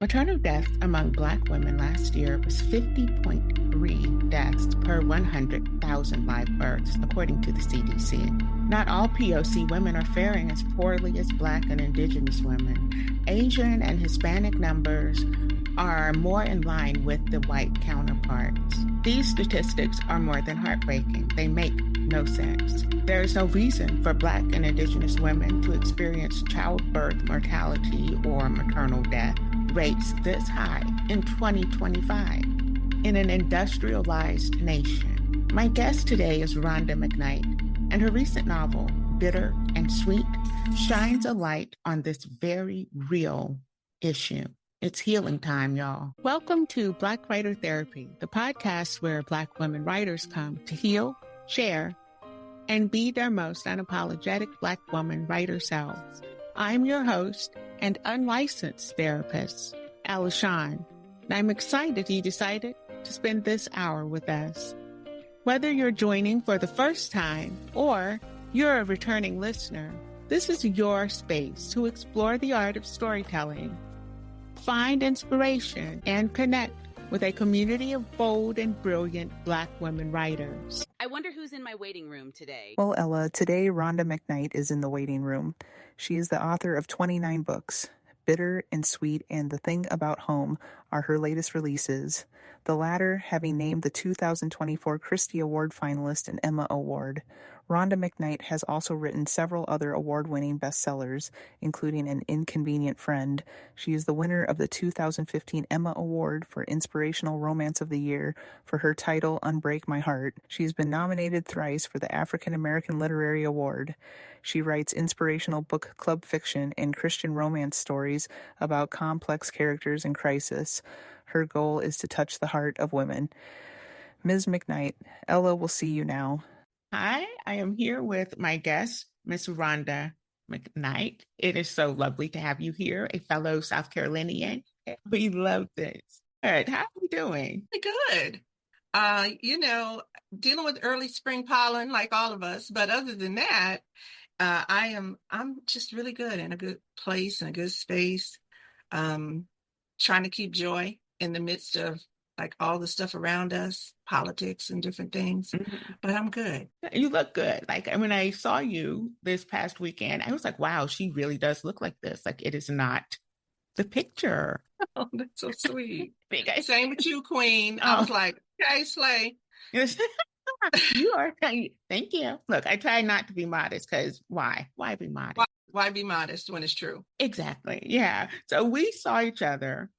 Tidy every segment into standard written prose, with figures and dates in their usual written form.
Maternal deaths among Black women last year was 50.3 deaths per 100,000 live births, according to the CDC. Not all POC women are faring as poorly as Black and Indigenous women. Asian and Hispanic numbers are more in line with the white counterparts. These statistics are more than heartbreaking. They make no sense. There is no reason for Black and Indigenous women to experience childbirth mortality or maternal death rates this high in 2025 in an industrialized nation. My guest today is Rhonda McKnight, and her recent novel, Bitter and Sweet, shines a light on this very real issue. It's healing time, y'all. Welcome to Black Writer Therapy, the podcast where Black women writers come to heal, share, and be their most unapologetic Black woman writer selves. I'm your host and unlicensed therapist, Alishawn, and I'm excited you decided to spend this hour with us. Whether you're joining for the first time or you're a returning listener, this is your space to explore the art of storytelling, find inspiration, and connect with a community of bold and brilliant Black women writers. I wonder who's in my waiting room today. Well, Ella, today Rhonda McKnight is in the waiting room. She is the author of 29 books. Bitter and Sweet and The Thing About Home are her latest releases, the latter having named the 2024 Christie Award finalist an Emma Award. Rhonda McKnight has also written several other award-winning bestsellers, including An Inconvenient Friend. She is the winner of the 2015 Emma Award for Inspirational Romance of the Year for her title Unbreak My Heart. She has been nominated thrice for the African American Literary Award. She writes inspirational book club fiction and Christian romance stories about complex characters in crisis. Her goal is to touch the heart of women. Ms. McKnight, Ella will see you now. Hi, I am here with my guest, Miss Rhonda McKnight. It is so lovely to have you here, a fellow South Carolinian. We love this. Good. How are you doing? Good. Dealing with early spring pollen like all of us, but other than that, I'm just really good, in a good place, in a good space, trying to keep joy in the midst of like all the stuff around us, politics and different things, but I'm good. You look good. Like when I saw you this past weekend, I was like, wow, she really does look like this. Like it is not the picture. Oh, that's so sweet. Same with you, Queen. I was like, okay, slay. You are. Thank you. Look, I try not to be modest because why? Why be modest? Why be modest when it's true? Exactly. Yeah. So we saw each other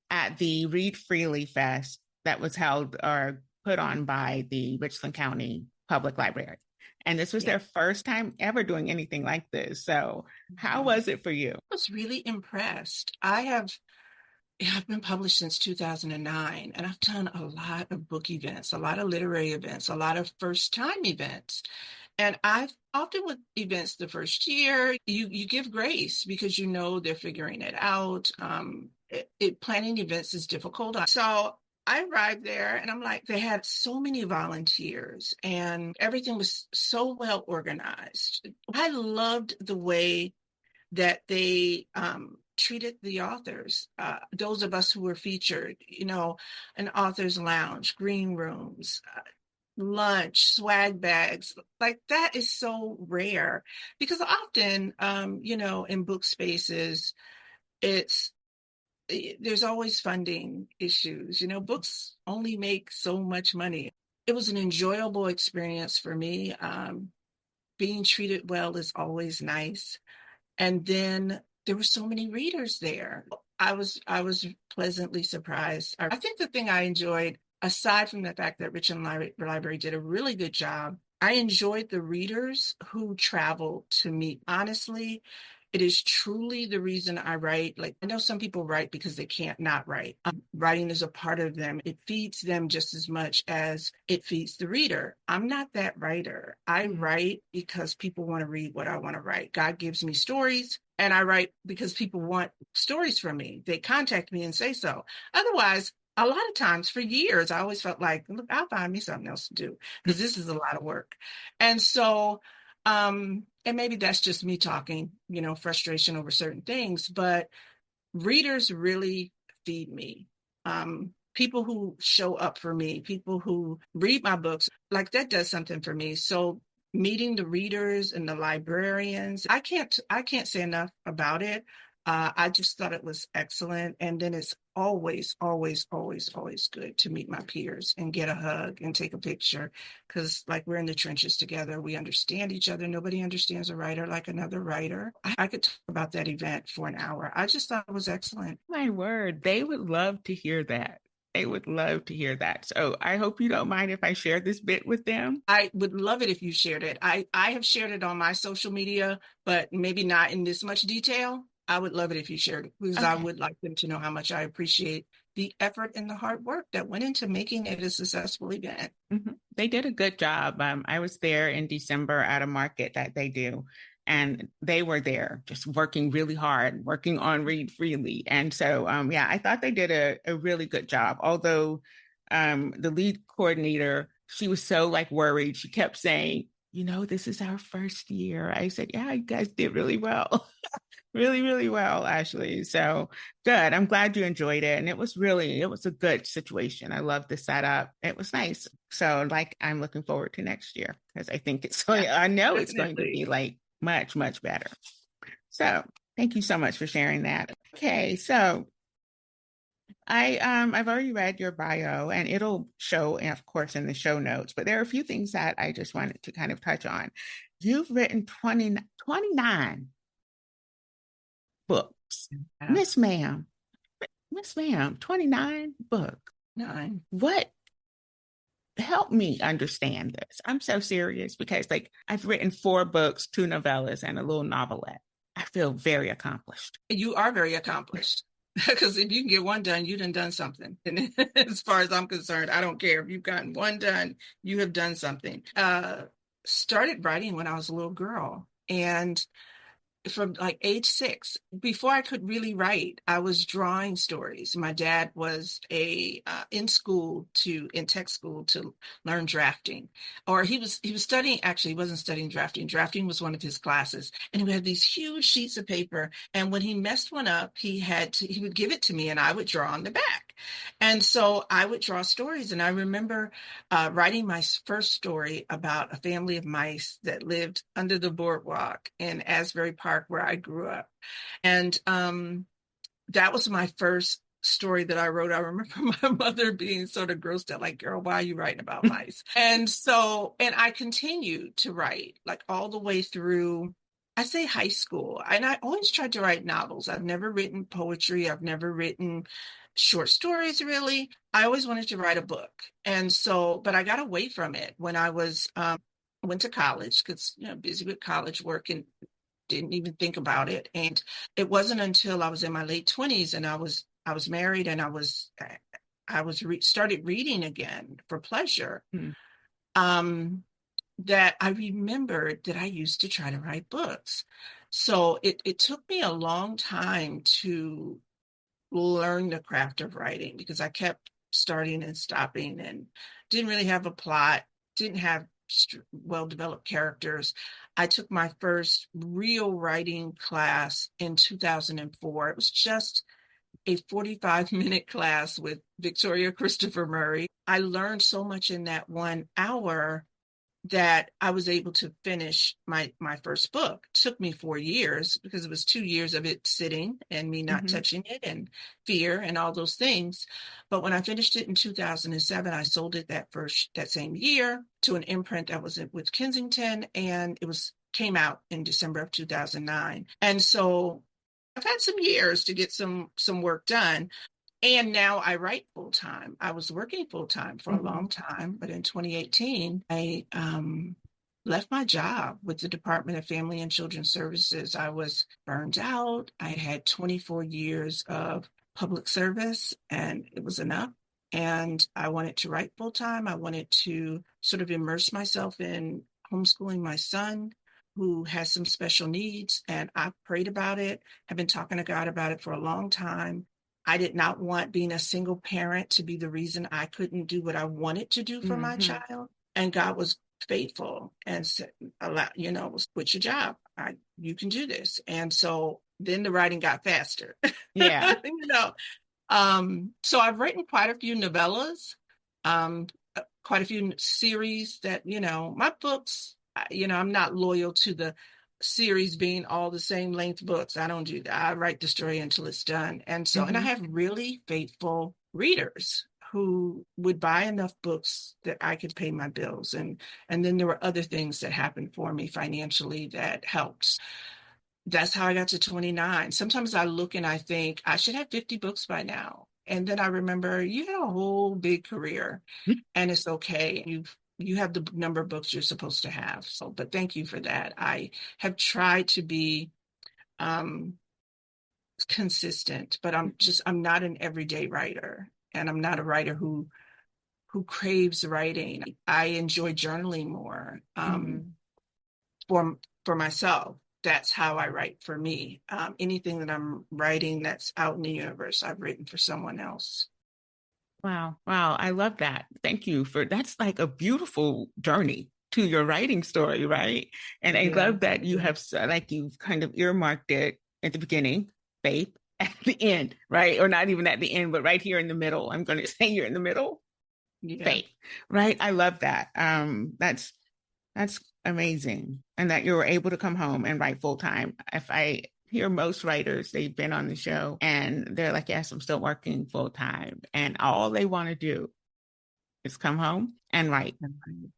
at the Read Freely Fest that was held or put on by the Richland County Public Library. And this was their first time ever doing anything like this. So how was it for you? I was really impressed. I've been published since 2009, and I've done a lot of book events, a lot of literary events, a lot of first-time events. And I've often with events the first year, you give grace because you know they're figuring it out. Planning events is difficult. So I arrived there and I'm like, they had so many volunteers and everything was so well organized. I loved the way that they treated the authors, those of us who were featured, an author's lounge, green rooms, lunch, swag bags. Like that is so rare because often, in book spaces, there's always funding issues. Books only make so much money. It was an enjoyable experience for me. Being treated well is always nice. And then there were so many readers there. I was pleasantly surprised. I think the thing I enjoyed, aside from the fact that Richland Library did a really good job, I enjoyed the readers who traveled to meet. Honestly, it is truly the reason I write. Like, I know some people write because they can't not write. Writing is a part of them. It feeds them just as much as it feeds the reader. I'm not that writer. I write because people want to read what I want to write. God gives me stories, and I write because people want stories from me. They contact me and say so. Otherwise, a lot of times for years, I always felt like, look, I'll find me something else to do because this is a lot of work. And so, and maybe that's just me talking, frustration over certain things, but readers really feed me. People who show up for me, people who read my books, like that does something for me. So meeting the readers and the librarians, I can't say enough about it. I just thought it was excellent. And then it's always, always, always, always good to meet my peers and get a hug and take a picture. Because, like, we're in the trenches together. We understand each other. Nobody understands a writer like another writer. I could talk about that event for an hour. I just thought it was excellent. My word, they would love to hear that. They would love to hear that. So I hope you don't mind if I share this bit with them. I would love it if you shared it. I have shared it on my social media, but maybe not in this much detail. I would love it if you shared it because I Okay. would like them to know how much I appreciate the effort and the hard work that went into making it a successful event. They did a good job. I was there in December at a market that they do, and they were there just working really hard, working on Read Freely. And so, yeah, I thought they did a really good job. Although the lead coordinator, she was so like worried. She kept saying, this is our first year. I said, yeah, you guys did really well. Really, really well, actually. So good. I'm glad you enjoyed it. And it was a good situation. I love the setup. It was nice. So like I'm looking forward to next year because I think I know it's going to be Definitely. like much, much better. So thank you so much for sharing that. Okay, so I've already read your bio and it'll show, of course, in the show notes, but there are a few things that I just wanted to kind of touch on. You've written 29 books. Yeah. Miss Ma'am, Miss Ma'am, 29 books. Nine. What help me understand this? I'm so serious because like I've written 4 books, 2 novellas, and a little novelette. I feel very accomplished. You are very accomplished. Because if you can get one done, you done something. And as far as I'm concerned, I don't care. If you've gotten one done, you have done something. Started writing when I was a little girl. And from like age 6, before I could really write, I was drawing stories. My dad was in tech school to learn drafting, or he was studying. Actually, he wasn't studying drafting. Drafting was one of his classes, and he had these huge sheets of paper. And when he messed one up, he would give it to me, and I would draw on the back. And so I would draw stories. And I remember writing my first story about a family of mice that lived under the boardwalk in Asbury Park, where I grew up. And that was my first story that I wrote. I remember my mother being sort of grossed out, like, girl, why are you writing about mice? And I continued to write like all the way through, I say high school. And I always tried to write novels. I've never written poetry. I've never written short stories, really. I always wanted to write a book. And so, but I got away from it when I went to college because, busy with college work and didn't even think about it. And it wasn't until I was in my late 20s and I was married and started reading again for pleasure. Mm. That I remembered that I used to try to write books. So it took me a long time to learn the craft of writing because I kept starting and stopping and didn't really have a plot, didn't have well-developed characters. I took my first real writing class in 2004. It was just a 45-minute class with Victoria Christopher Murray. I learned so much in that 1 hour that I was able to finish my first book. It took me 4 years because it was 2 years of it sitting and me not touching it and fear and all those things. But when I finished it in 2007, I sold it that same year to an imprint that was with Kensington, and came out in December of 2009. And so I've had some years to get some work done. And now I write full time. I was working full time for a long time, but in 2018, I left my job with the Department of Family and Children's Services. I was burned out. I had 24 years of public service, and it was enough. And I wanted to write full time. I wanted to sort of immerse myself in homeschooling my son, who has some special needs. And I prayed about it. I've been talking to God about it for a long time. I did not want being a single parent to be the reason I couldn't do what I wanted to do for my child. And God was faithful and said, quit your job. You can do this. And so then the writing got faster. Yeah. You know, so I've written quite a few novellas, um, quite a few series that, my books, I'm not loyal to the series being all the same length books. I don't do that. I write the story until it's done. And so, and I have really faithful readers who would buy enough books that I could pay my bills. And then there were other things that happened for me financially that helped. That's how I got to 29. Sometimes I look and I think I should have 50 books by now. And then I remember you had a whole big career and it's okay. You have the number of books you're supposed to have. So, but thank you for that. I have tried to be um, consistent, but I'm not an everyday writer, and I'm not a writer who craves writing. I enjoy journaling more for myself. That's how I write for me. Anything that I'm writing that's out in the universe, I've written for someone else. Wow. Wow. I love that. Thank you for that's like a beautiful journey to your writing story, right? And I Yeah. love that you have like you've kind of earmarked it at the beginning, faith, at the end, right? Or not even at the end, but right here in the middle. I'm going to say you're in the middle, faith, right? I love that. That's amazing. And that you were able to come home and write full time. If I hear most writers, they've been on the show and they're like, yes, I'm still working full time. And all they want to do is come home and write.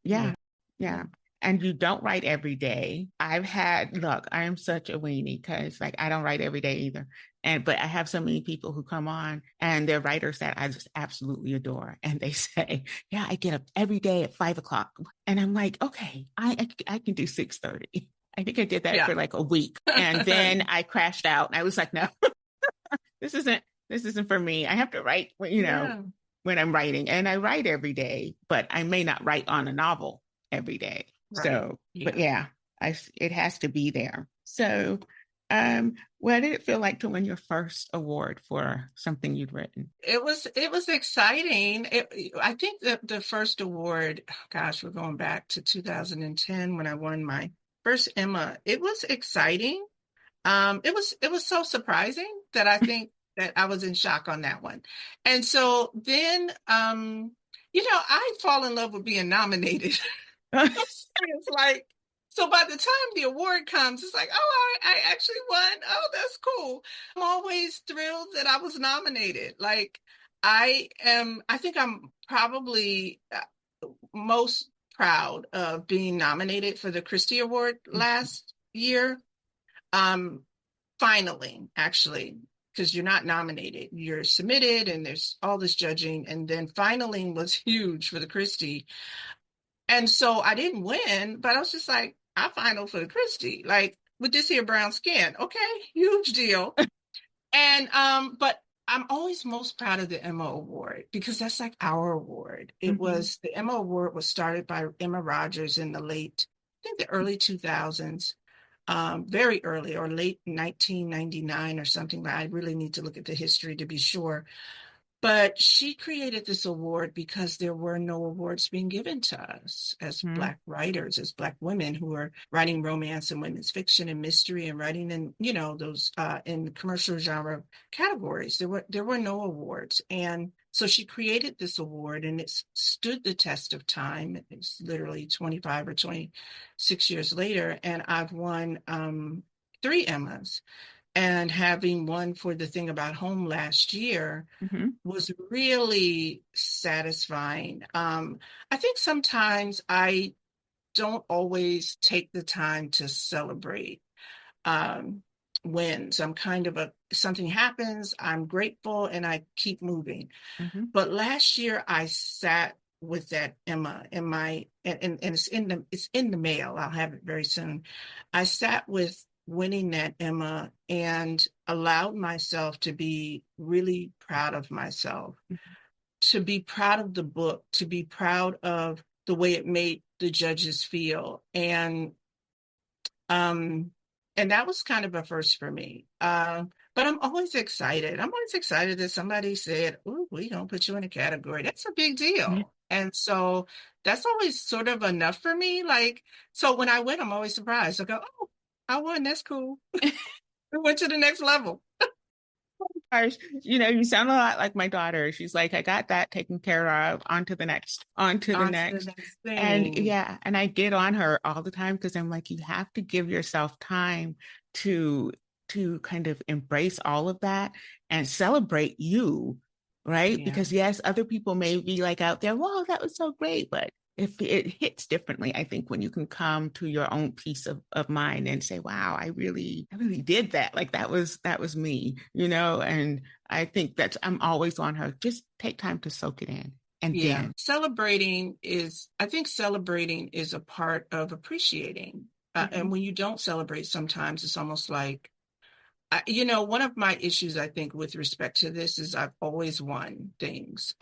Yeah. Yeah. And you don't write every day. Look, I am such a weenie because like I don't write every day either. But I have so many people who come on and they're writers that I just absolutely adore. And they say, yeah, I get up every day at 5 o'clock. And I'm like, okay, I can do 6:30. I think I did that for like a week. And then I crashed out. And I was like, no, this isn't for me. I have to write, when I'm writing. And I write every day, but I may not write on a novel every day. Right. So, but yeah, it has to be there. So, what did it feel like to win your first award for something you'd written? It was exciting. I think that the first award, gosh, we're going back to 2010 when I won my first Emma. It was exciting. It was so surprising that I think that I was in shock on that one. And so then, I fall in love with being nominated. It's like, so by the time the award comes, it's like, oh, I actually won. Oh, that's cool. I'm always thrilled that I was nominated. Like, I think I'm probably most proud of being nominated for the Christie Award last year. Finally, actually, because you're not nominated, you're submitted and there's all this judging. And then finaling was huge for the Christie. And so I didn't win, but I was just like, I finaled for the Christie, like with this here brown skin. Okay, huge deal. And but I'm always most proud of the Emma Award because that's like our award. It was the Emma Award was started by Emma Rogers in I think the early 2000s. Very early or late 1999 or something. I really need to look at the history to be sure. But she created this award because there were no awards being given to us as Black writers, as Black women who are writing romance and women's fiction and mystery and writing in, those in commercial genre categories. There were no awards. And so she created this award and it stood the test of time. It's literally 25 or 26 years later. And I've won 3 Emmas. And having won for The Thing About Home last year was really satisfying. I think sometimes I don't always take the time to celebrate wins. I'm kind of something happens, I'm grateful, and I keep moving. But last year I sat with that Emma in my, and it's in the mail. I'll have it very soon. I sat with winning that Emma and allowed myself to be really proud of myself, to be proud of the book, to be proud of the way it made the judges feel. And that was kind of a first for me. But I'm always excited. I'm always excited that somebody said, "Oh, we don't put you in a category." That's a big deal. And so that's always sort of enough for me. Like, so when I win, I'm always surprised. I go, "Oh, I won. That's cool." We went to the next level. Gosh, you sound a lot like my daughter. She's like, I got that taken care of. On to the On to the next. next And thing. yeah, and I get on her all the time because I'm like, you have to give yourself time to kind of embrace all of that and celebrate you, right? Yeah. Because yes, other people may be like out there, wow, that was so great, but if it hits differently, I think when you can come to your own peace of mind and say, wow, I really did that. Like that was me, and I think I'm always on her. Just take time to soak it in. And Yeah. then, I think celebrating is a part of appreciating. And mhm, when you don't celebrate, sometimes it's almost like, one of my issues, I think, with respect to this is I've always won things.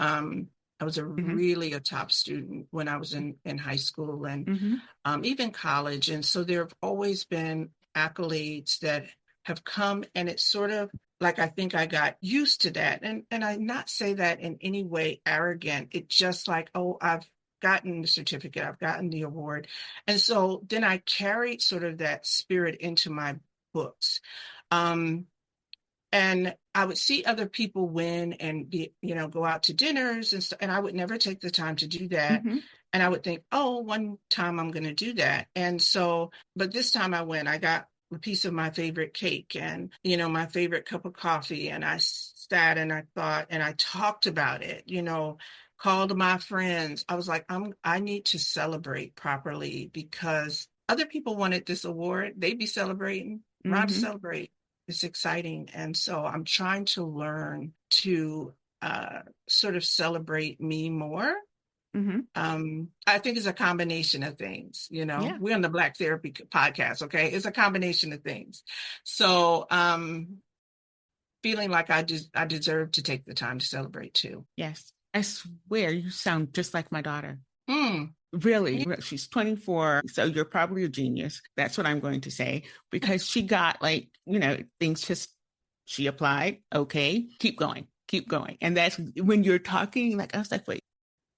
I was mhm, a top student when I was in high school and mhm, even college. And so there have always been accolades that have come, and it's sort of like I think I got used to that. And I not say that in any way arrogant. It's just like, oh, I've gotten the certificate, I've gotten the award. And so then I carried sort of that spirit into my books. Um, and I would see other people win and go out to dinners and I would never take the time to do that. mhm, And I would think, oh, one time I'm going to do that. And so, but this time I went, I got a piece of my favorite cake and, my favorite cup of coffee. And I sat and I thought, and I talked about it, called my friends. I was like, I need to celebrate properly because other people wanted this award. They'd be celebrating. Rhonda, mhm, celebrate. It's exciting. And so I'm trying to learn to sort of celebrate me more. mhm. I think it's a combination of things, Yeah. We're on the Black Therapy podcast, okay? It's a combination of things. So feeling like I deserve to take the time to celebrate too. Yes. I swear you sound just like my daughter. Mm. Really, she's 24, so you're probably a genius. That's what I'm going to say because she got like, things just she applied, okay, keep going, keep going. And that's when you're talking like I was like, wait,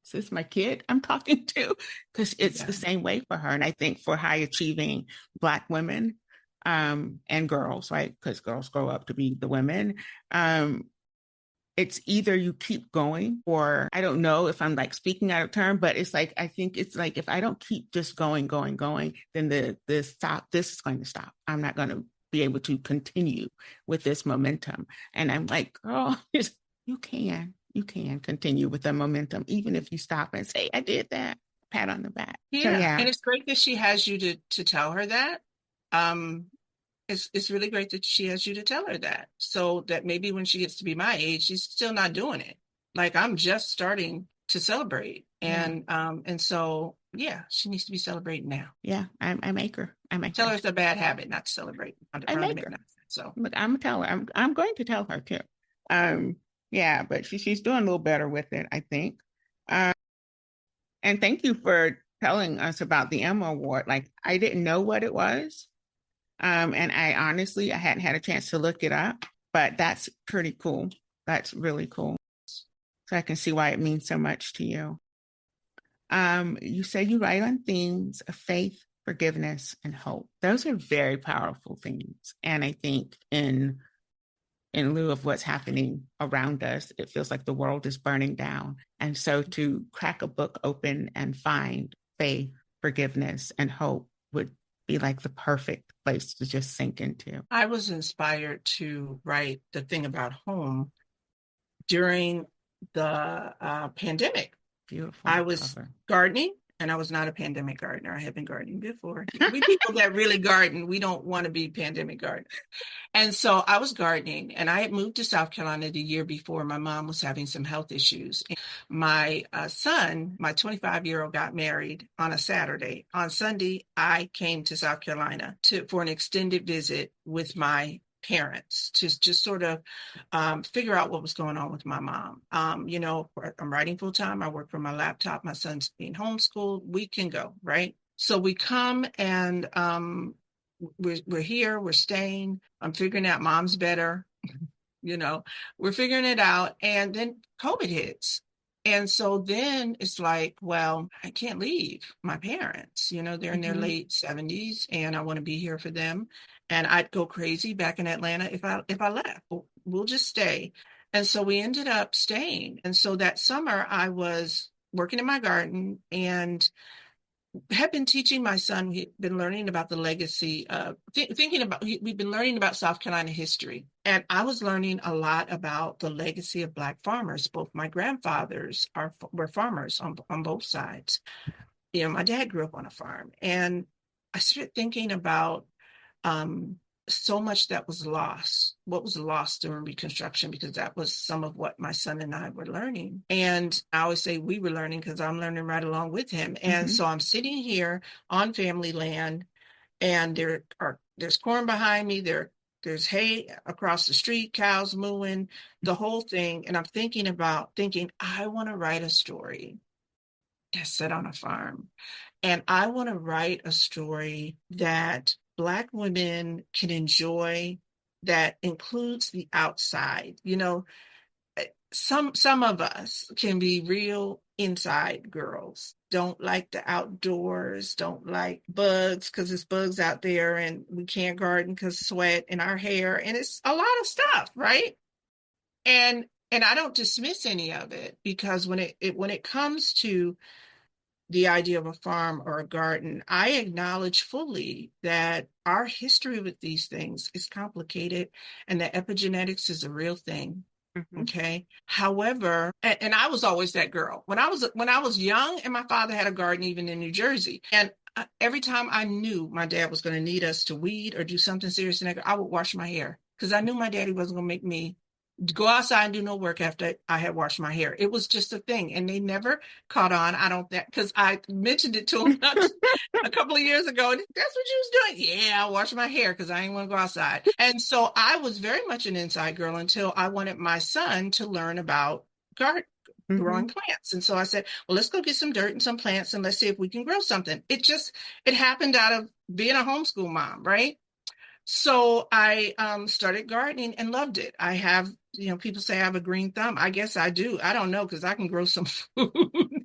is this my kid I'm talking to? Because it's Yeah. the same way for her. And I think for high achieving Black women and girls, right? Because girls grow up to be the women. It's either you keep going or I don't know if I'm like speaking out of turn, but it's like I think it's like if I don't keep just going, going, going, then this is going to stop. I'm not going to be able to continue with this momentum. And I'm like, girl, you can continue with the momentum, even if you stop and say, I did that, pat on the back. So Yeah. yeah. And it's great that she has you to tell her that. Um, it's really great that she has you to tell her that so that maybe when she gets to be my age, she's still not doing it. Like I'm just starting to celebrate. Yeah. And so yeah, she needs to be celebrating now. Yeah. I make her. I make Tell her. her it's a bad habit not to celebrate under I Rhonda make her. McKnight. So Look, I'm gonna tell her. I'm going to tell her too. Um, yeah, but she's doing a little better with it, I think. Um, and thank you for telling us about the Emma Award. Like I didn't know what it was. And I hadn't had a chance to look it up, but that's pretty cool. That's really cool. So I can see why it means so much to you. You say you write on themes of faith, forgiveness, and hope. Those are very powerful themes. And I think in lieu of what's happening around us, it feels like the world is burning down. And so to crack a book open and find faith, forgiveness, and hope would be like the perfect place to just sink into. I was inspired to write the thing about home during the pandemic. Beautiful I was cover. gardening, and I was not a pandemic gardener. I had been gardening before. We people that really garden, we don't want to be pandemic gardeners. And so I was gardening, and I had moved to South Carolina the year before. My mom was having some health issues. My son, my 25-year-old, got married on a Saturday. On Sunday, I came to South Carolina for an extended visit with my parents to just sort of figure out what was going on with my mom. I'm writing full time. I work from my laptop. My son's being homeschooled. We can go, right? So we come and we're here. We're staying. I'm figuring out mom's better. you know, we're figuring it out. And then COVID hits. And so then it's like, well, I can't leave my parents. They're in their late 70s and I want to be here for them. And I'd go crazy back in Atlanta if I left. We'll just stay. And so we ended up staying. And so that summer I was working in my garden and had been teaching my son. We'd been learning about the legacy of we've been learning about South Carolina history. And I was learning a lot about the legacy of Black farmers. Both my grandfathers were farmers on both sides. My dad grew up on a farm. And I started thinking about um, so much that was lost, what was lost during Reconstruction, because that was some of what my son and I were learning. And I always say we were learning because I'm learning right along with him. And so I'm sitting here on family land, and there's corn behind me. There's hay across the street, cows mooing, the whole thing. And I'm thinking, I want to write a story that's set on a farm. And I want to write a story that Black women can enjoy, that includes the outside. Some of us can be real inside girls, don't like the outdoors, don't like bugs because there's bugs out there, and we can't garden because sweat in our hair, and it's a lot of stuff, right? And I don't dismiss any of it, because when it comes to the idea of a farm or a garden, I acknowledge fully that our history with these things is complicated and that epigenetics is a real thing. Okay. However, and I was always that girl. When I was young, and my father had a garden even in New Jersey. And every time I knew my dad was going to need us to weed or do something serious, I would wash my hair, because I knew my daddy wasn't going to make me go outside and do no work after I had washed my hair. It was just a thing. And they never caught on. I don't think, because I mentioned it to them a couple of years ago. That's what you was doing? Yeah, I washed my hair because I didn't want to go outside. And so I was very much an inside girl until I wanted my son to learn about growing plants. And so I said, well, let's go get some dirt and some plants and let's see if we can grow something. It happened out of being a homeschool mom, right? So I started gardening and loved it. I have, people say I have a green thumb. I guess I do. I don't know, because I can grow some food.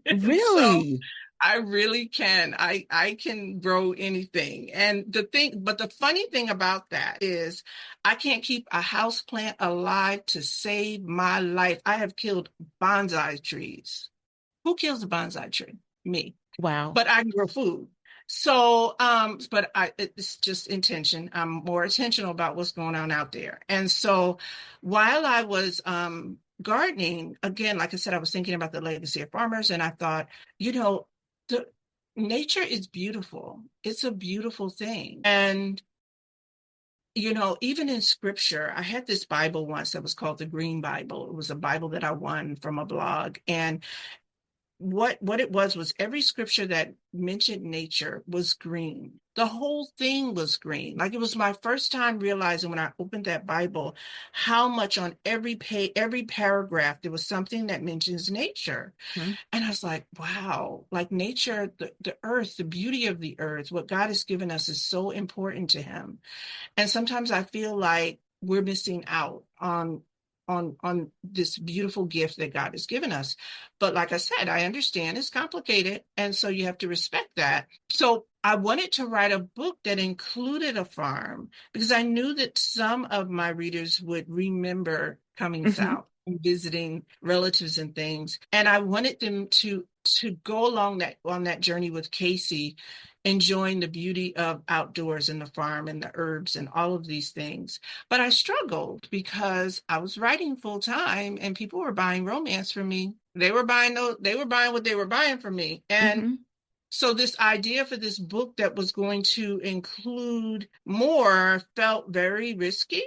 Really? So I really can. I can grow anything. But the funny thing about that is I can't keep a house plant alive to save my life. I have killed bonsai trees. Who kills a bonsai tree? Me. Wow. But I can grow food. So, it's just intention. I'm more intentional about what's going on out there. And so while I was gardening, again, like I said, I was thinking about the legacy of farmers, and I thought, the nature is beautiful. It's a beautiful thing. And even in scripture, I had this Bible once that was called the Green Bible. It was a Bible that I won from a blog. And what it was every scripture that mentioned nature was green. The whole thing was green. Like, it was my first time realizing when I opened that Bible how much on every page, every paragraph, there was something that mentions nature. And I was like, wow, like nature, the earth, the beauty of the earth, what God has given us is so important to him. And sometimes I feel like we're missing out on this beautiful gift that God has given us. But like I said, I understand it's complicated. And so you have to respect that. So I wanted to write a book that included a farm, because I knew that some of my readers would remember coming south and visiting relatives and things. And I wanted them to go along on that journey with Casey, enjoying the beauty of outdoors and the farm and the herbs and all of these things. But I struggled because I was writing full time and people were buying romance from me. They were buying what they were buying from me. And so this idea for this book that was going to include more felt very risky.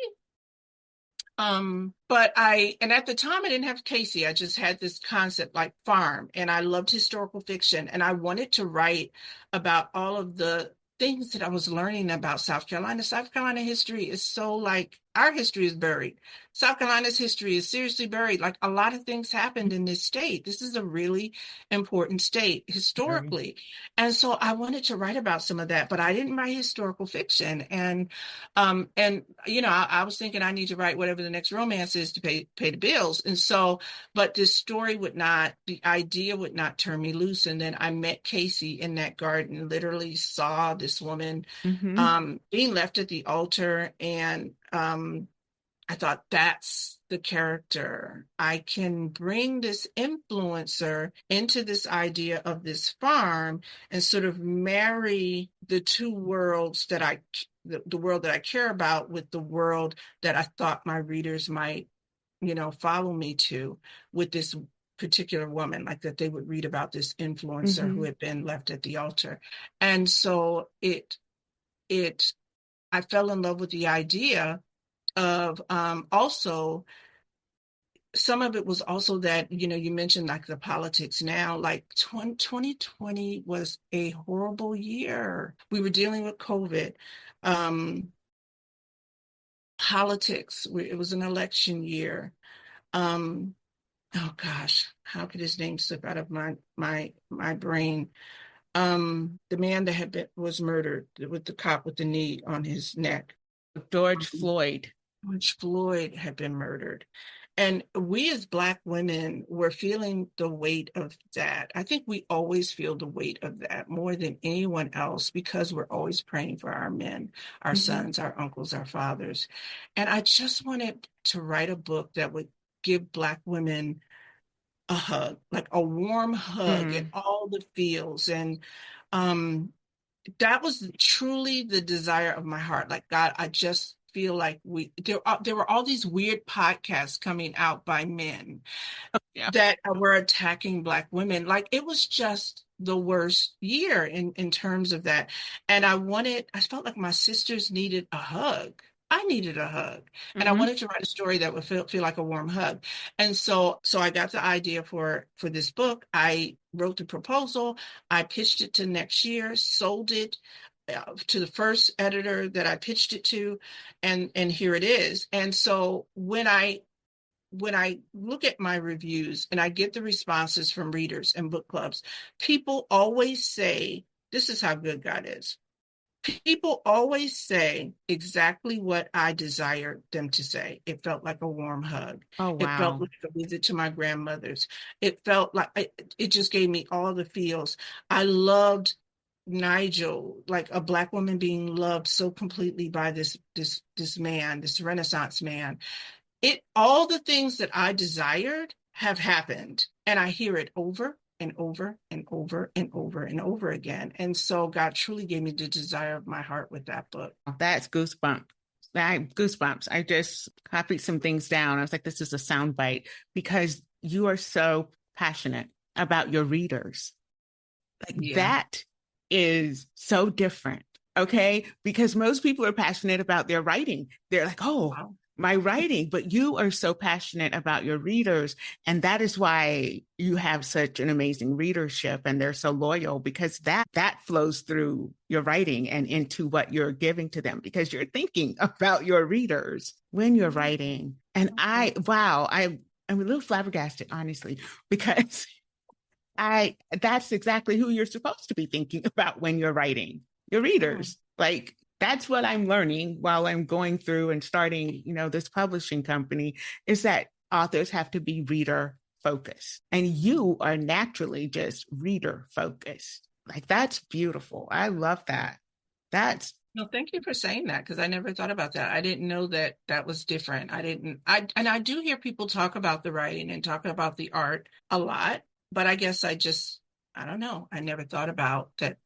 And at the time I didn't have Casey. I just had this concept like farm, and I loved historical fiction, and I wanted to write about all of the things that I was learning about South Carolina. South Carolina history is so like our history is buried. South Carolina's history is seriously buried. Like a lot of things happened in this state. This is a really important state Very. historically. And so I wanted to write about some of that, but I didn't write historical fiction. And you know, I was thinking I need to write whatever the next romance is to pay the bills. And so, but this story would not, the idea would not turn me loose. And then I met Casey in that garden, literally saw this woman Mm-hmm. being left at the altar. And I thought, that's the character. I can bring this influencer into this idea of this farm and sort of marry the two worlds that the world that I care about with the world that I thought my readers might, you know, follow me to, with this particular woman, like that they would read about this influencer who Mm-hmm. had been left at the altar. And so it I fell in love with the idea of also, some of it was also that, you know, you mentioned like the politics now, like 2020 was a horrible year. We were dealing with COVID, um, politics, it was an election year. Um, oh gosh, how could his name slip out of my brain? The man that was murdered with the cop with the knee on his neck. George Floyd. George Floyd had been murdered. And we as Black women were feeling the weight of that. I think we always feel the weight of that more than anyone else because we're always praying for our men, our Mm-hmm. sons, our uncles, our fathers. And I just wanted to write a book that would give Black women a hug, like a warm hug and Mm. all the feels. And um, that was truly the desire of my heart. Like, God, I just feel like there were all these weird podcasts coming out by men Yeah. that were attacking Black women. Like, it was just the worst year in terms of that. And I felt like my sisters needed a hug. I needed a hug. And I Mm-hmm. wanted to write a story that would feel like a warm hug. And so I got the idea for this book. I wrote the proposal. I pitched it to next year, sold it to the first editor that I pitched it to, and here it is. And so when I look at my reviews and I get the responses from readers and book clubs, people always say, this is how good God is. People always say exactly what I desired them to say. It felt like a warm hug. Oh, It felt wow. like a visit to my grandmother's. It felt like it just gave me all the feels. I loved Nigel, like a Black woman being loved so completely by this man, this Renaissance man. All the things that I desired have happened, and I hear it over and over and over and over and over again. And so God truly gave me the desire of my heart with that book. That's goosebumps. Goosebumps. I just copied some things down. I was like, this is a sound bite because you are so passionate about your readers. Like Yeah. that is so different. Okay. Because most people are passionate about their writing. They're like, oh, Wow. my writing, but you are so passionate about your readers. And that is why you have such an amazing readership and they're so loyal because that flows through your writing and into what you're giving to them because you're thinking about your readers when you're writing. And I'm a little flabbergasted, honestly, because that's exactly who you're supposed to be thinking about when you're writing your readers. Like that's what I'm learning while I'm going through and starting, this publishing company is that authors have to be reader focused and you are naturally just reader focused. Like that's beautiful. I love that. No, thank you for saying that because I never thought about that. I didn't know that that was different. I do hear people talk about the writing and talk about the art a lot, but I guess I don't know. I never thought about that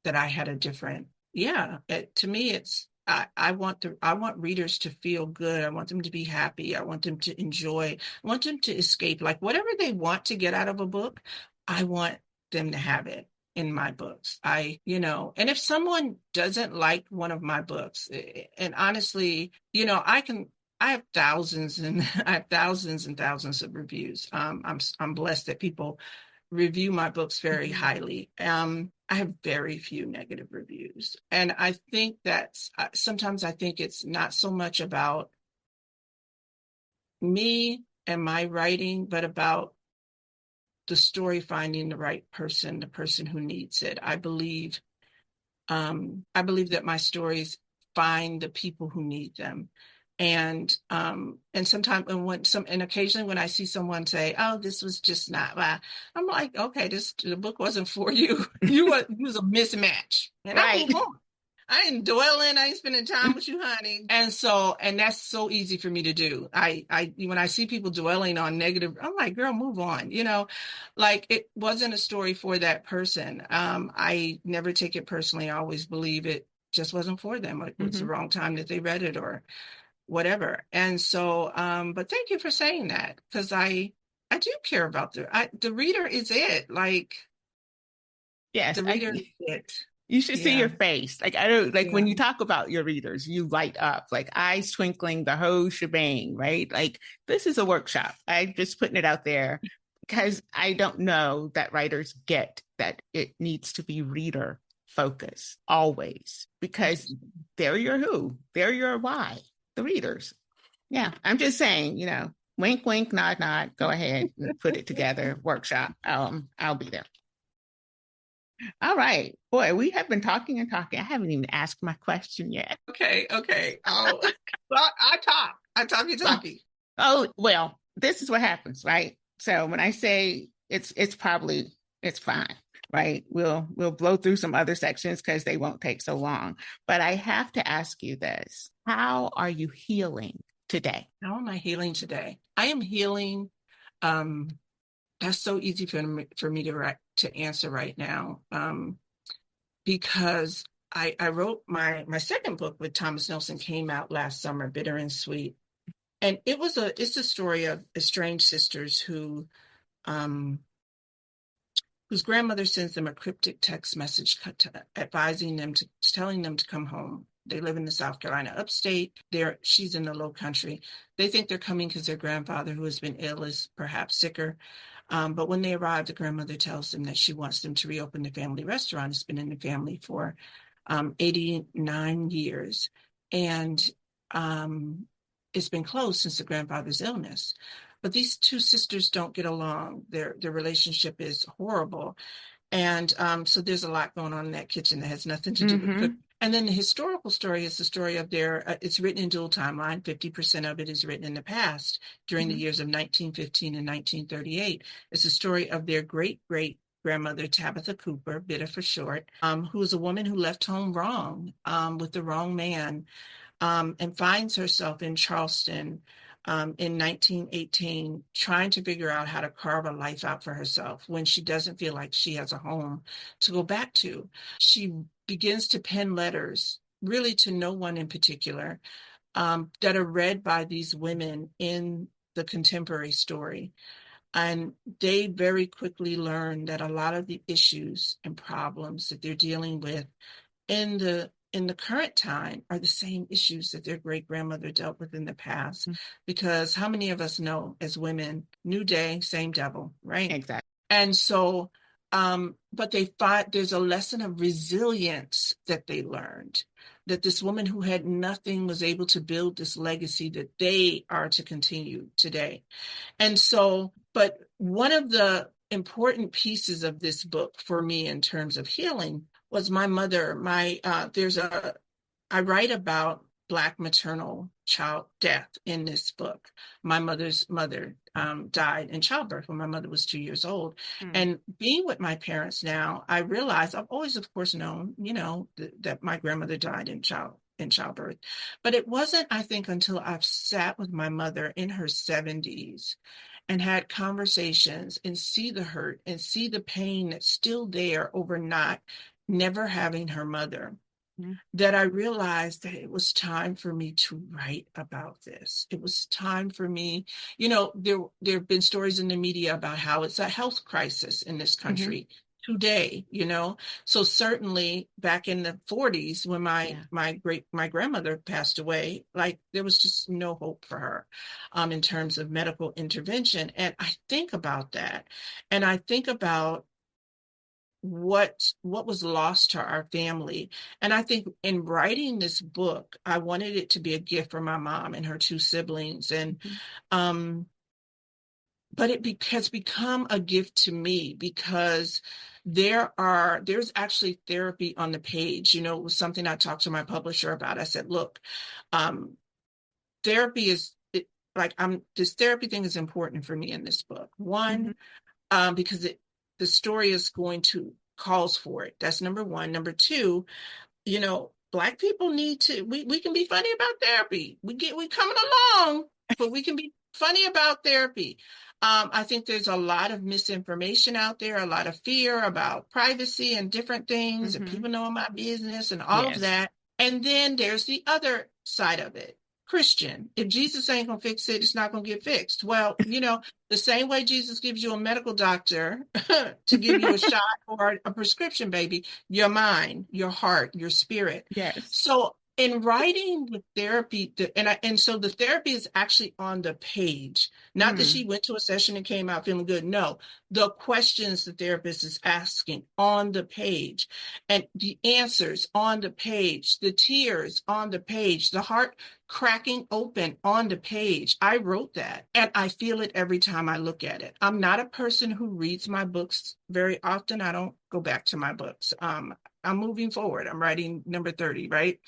I had a different, yeah, to me, I want readers to feel good. I want them to be happy. I want them to enjoy. I want them to escape. Like whatever they want to get out of a book, I want them to have it in my books. And if someone doesn't like one of my books, and honestly, I have thousands and I have thousands and thousands of reviews. I'm blessed that people review my books very highly. I have very few negative reviews. And I think sometimes I think it's not so much about me and my writing, but about the story finding the right person, the person who needs it. I believe that my stories find the people who need them. And sometimes and occasionally when I see someone say, "Oh, this was just not," I'm like, "Okay, the book wasn't for you. You was a mismatch," and I Right. move on. I ain't dwelling. I ain't spending time with you, honey. And that's so easy for me to do. When I see people dwelling on negative, I'm like, girl, move on. Like it wasn't a story for that person. I never take it personally. I always believe it just wasn't for them. It was the wrong time that they read it or whatever. And so, but thank you for saying that, because I do care about the reader is it. Like Yes, the reader is it. you should see your Yeah. face. Like, I don't, like Yeah. when you talk about your readers, you light up, like eyes twinkling, the whole shebang, right? Like, this is a workshop. I'm just putting it out there because I don't know that writers get that it needs to be reader focused always, because they're your who, they're your why, the readers. Yeah, I'm just saying, wink, wink, nod, nod. Go ahead and put it together. Workshop. I'll be there. All right, boy, we have been talking and talking. I haven't even asked my question yet. Okay. Oh, well, I talkie. Oh, well, this is what happens, right? So when I say it's probably it's fine, right? We'll blow through some other sections because they won't take so long. But I have to ask you this: how are you healing today? How am I healing today? I am healing. Um, that's so easy for me to answer right now. Because I wrote my second book with Thomas Nelson came out last summer, Bitter and Sweet. And it's a story of estranged sisters um, whose grandmother sends them a cryptic text message telling them to come home. They live in the South Carolina upstate. She's in the low country. They think they're coming because their grandfather, who has been ill, is perhaps sicker. But when they arrive, the grandmother tells them that she wants them to reopen the family restaurant. It's been in the family for 89 years. And it's been closed since the grandfather's illness. But these two sisters don't get along. Their relationship is horrible. And so there's a lot going on in that kitchen that has nothing to do with cooking. And then the historical story is the story of it's written in dual timeline. 50% of it is written in the past during the years of 1915 and 1938. It's the story of their great grandmother, Tabitha Cooper, Bitter for short, who is a woman who left home wrong, with the wrong man, and finds herself in Charleston in 1918, trying to figure out how to carve a life out for herself when she doesn't feel like she has a home to go back to. She begins to pen letters, really to no one in particular, that are read by these women in the contemporary story. And they very quickly learn that a lot of the issues and problems that they're dealing with in the current time are the same issues that their great grandmother dealt with in the past. Because how many of us know, as women, new day, same devil, right? Exactly. And so, but they find there's a lesson of resilience that they learned, that this woman who had nothing was able to build this legacy that they are to continue today. And so, but one of the important pieces of this book for me in terms of healing was my mother. I write about Black maternal child death in this book. My mother's mother died in childbirth when my mother was 2 years old. And being with my parents now, I realize I've always, of course, known, that my grandmother died in childbirth. But it wasn't, I think, until I've sat with my mother in her 70s and had conversations and see the hurt and see the pain that's still there over not never having her mother, that I realized that it was time for me to write about this. It was time for me, there have been stories in the media about how it's a health crisis in this country today, So certainly back in the 40s when my grandmother passed away, like there was just no hope for her in terms of medical intervention. And I think about that. And I think about what was lost to our family. And I think in writing this book, I wanted it to be a gift for my mom and her two siblings. And but has become a gift to me because there's actually therapy on the page. You know, it was something I talked to my publisher about. I said, look, therapy is this therapy thing is important for me in this book. One, because the story is going to calls for it. That's number one. Number two, you know, Black people need to, we can be funny about therapy. We coming along, but we can be funny about therapy. I think there's a lot of misinformation out there, a lot of fear about privacy and different things, and people knowing my business and all of that. And then there's the other side of it. Christian, if Jesus ain't gonna fix it, it's not gonna get fixed. Well, you know, the same way Jesus gives you a medical doctor to give you a shot or a prescription, baby, your mind, your heart, your spirit. Yes. So in writing the therapy, and so the therapy is actually on the page. Not that she went to a session and came out feeling good. No, the questions the therapist is asking on the page, and the answers on the page, the tears on the page, the heart cracking open on the page. I wrote that, and I feel it every time I look at it. I'm not a person who reads my books very often. I don't go back to my books. I'm moving forward. I'm writing number 30, right?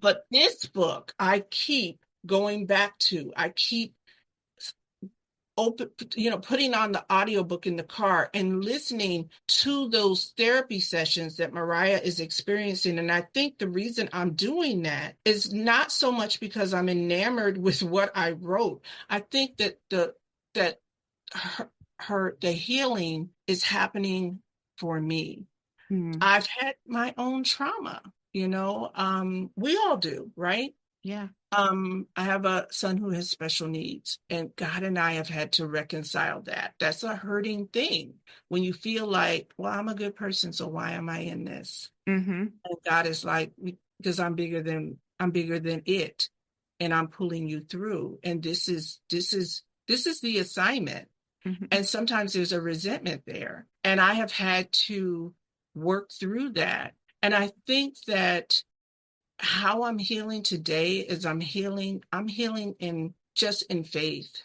But this book, I keep going back to. I keep putting on the audiobook in the car and listening to those therapy sessions that Mariah is experiencing. And I think the reason I'm doing that is not so much because I'm enamored with what I wrote. I think that the healing is happening for me. I've had my own trauma, you know, we all do, right? Yeah. I have a son who has special needs, and God and I have had to reconcile that. That's a hurting thing when you feel like, well, I'm a good person, so why am I in this? And God is like, because I'm bigger than it, and I'm pulling you through. And this is the assignment. And sometimes there's a resentment there, and I have had to work through that. And I think that how I'm healing today is I'm healing in faith.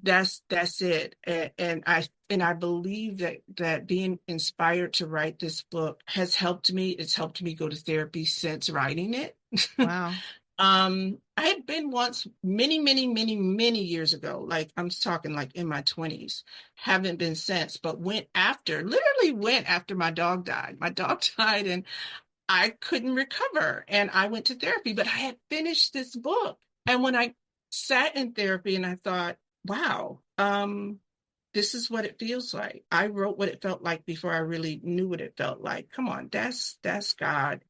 That's it. And I believe that being inspired to write this book has helped me. It's helped me go to therapy since writing it. Wow. I had been once many, many, many, many years ago, like I'm talking like in my 20s, haven't been since, but literally went after my dog died. My dog died and I couldn't recover, and I went to therapy, but I had finished this book. And when I sat in therapy and I thought, wow, this is what it feels like. I wrote what it felt like before I really knew what it felt like. Come on, that's God.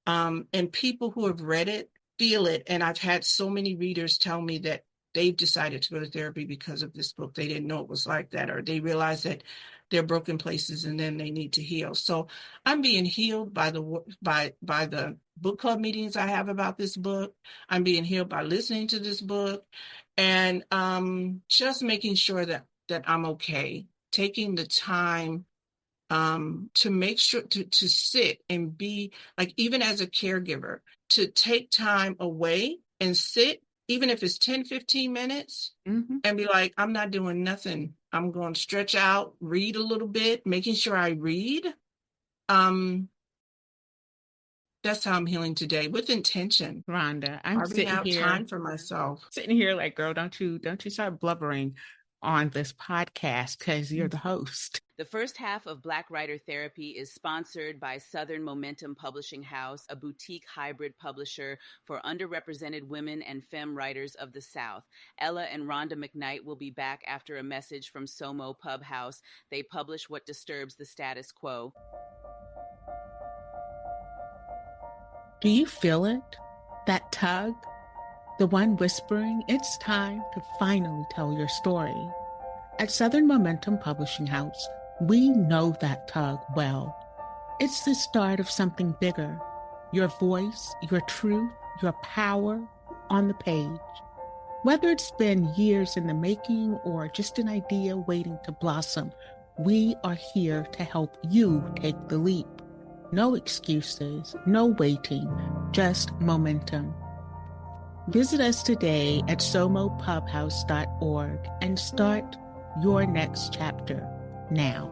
And people who have read it feel it. And I've had so many readers tell me that they've decided to go to therapy because of this book. They didn't know it was like that, or they realized that they're broken places and then they need to heal. So I'm being healed by the book club meetings I have about this book. I'm being healed by listening to this book, and just making sure that I'm okay, taking the time to make sure to sit and be like, even as a caregiver, to take time away and sit, even if it's 10-15 minutes, and be like, I'm not doing nothing. I'm going to stretch out, read a little bit, making sure I read. That's how I'm healing today, with intention. Rhonda, I'm carving out time for myself. Sitting here like, girl, don't you start blubbering on this podcast, because you're the host. The first half of Black Writer Therapy is sponsored by Southern Momentum Publishing House, a boutique hybrid publisher for underrepresented women and femme writers of the South. Ella and Rhonda McKnight will be back after a message from Somo Pub House. They publish what disturbs the status quo. Do you feel it? That tug? The one whispering, it's time to finally tell your story. At Southern Momentum Publishing House, we know that tug well. It's the start of something bigger. Your voice, your truth, your power on the page. Whether it's been years in the making or just an idea waiting to blossom, We are here to help you take the leap. No excuses, no waiting, just momentum. Visit us today at somopubhouse.org and start your next chapter now.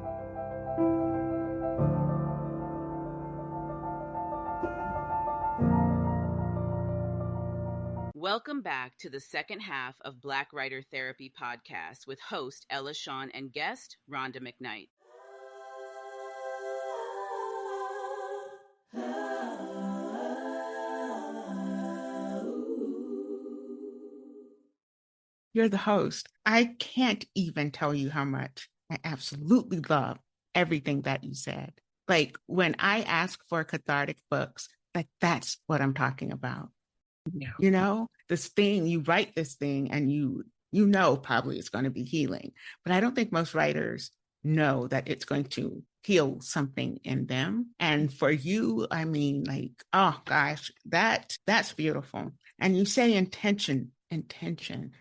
Welcome back to the second half of Black Writer Therapy podcast with host Ella Shawn and guest Rhonda McKnight. You're the host. I can't even tell you how much I absolutely love everything that you said. Like when I ask for cathartic books, like that's what I'm talking about. Yeah. You know, this thing, you write this thing and you know probably it's going to be healing. But I don't think most writers know that it's going to heal something in them. And for you, I mean, like, oh gosh, that's beautiful. And you say intention.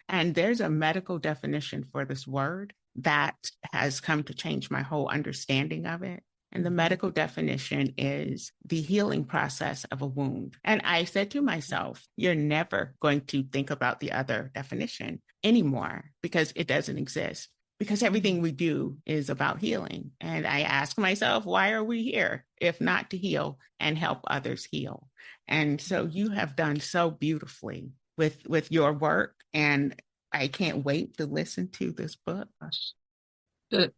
And there's a medical definition for this word that has come to change my whole understanding of it. And the medical definition is the healing process of a wound. And I said to myself, you're never going to think about the other definition anymore because it doesn't exist. Because everything we do is about healing. And I ask myself, why are we here if not to heal and help others heal? And so you have done so beautifully with your work. And I can't wait to listen to this book. The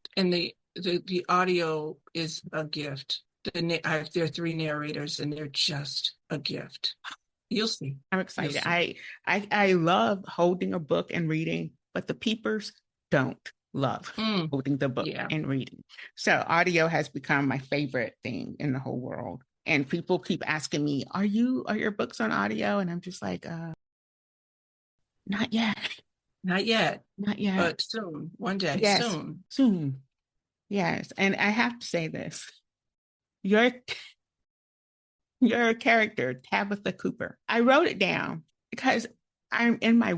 audio is a gift. There are 3 narrators and they're just a gift. You'll see. I'm excited. I love holding a book and reading, but the peepers don't love holding the book and reading. So audio has become my favorite thing in the whole world. And people keep asking me, are your books on audio? And I'm just like, not yet. Not yet. Not yet. But soon. One day. Yes, soon. Yes. And I have to say this. Your character, Tabitha Cooper, I wrote it down because I'm in my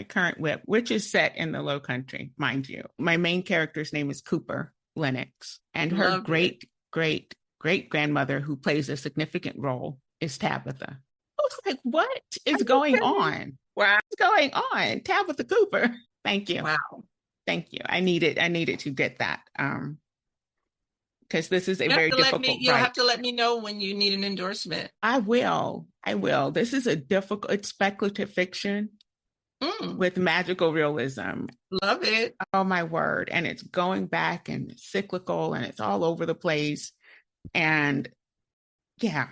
current whip, which is set in the Low Country, mind you. My main character's name is Cooper Lennox, and her great-great-great-grandmother, who plays a significant role, is Tabitha. I was like, what is going on? Wow. What's going on? Tabitha Cooper. Thank you. Wow. Thank you. I needed to get that. Because this is a very difficult. You'll have to let me know when you need an endorsement. I will. This is it's speculative fiction with magical realism. Love it. Oh my word. And it's going back and cyclical and it's all over the place. And yeah,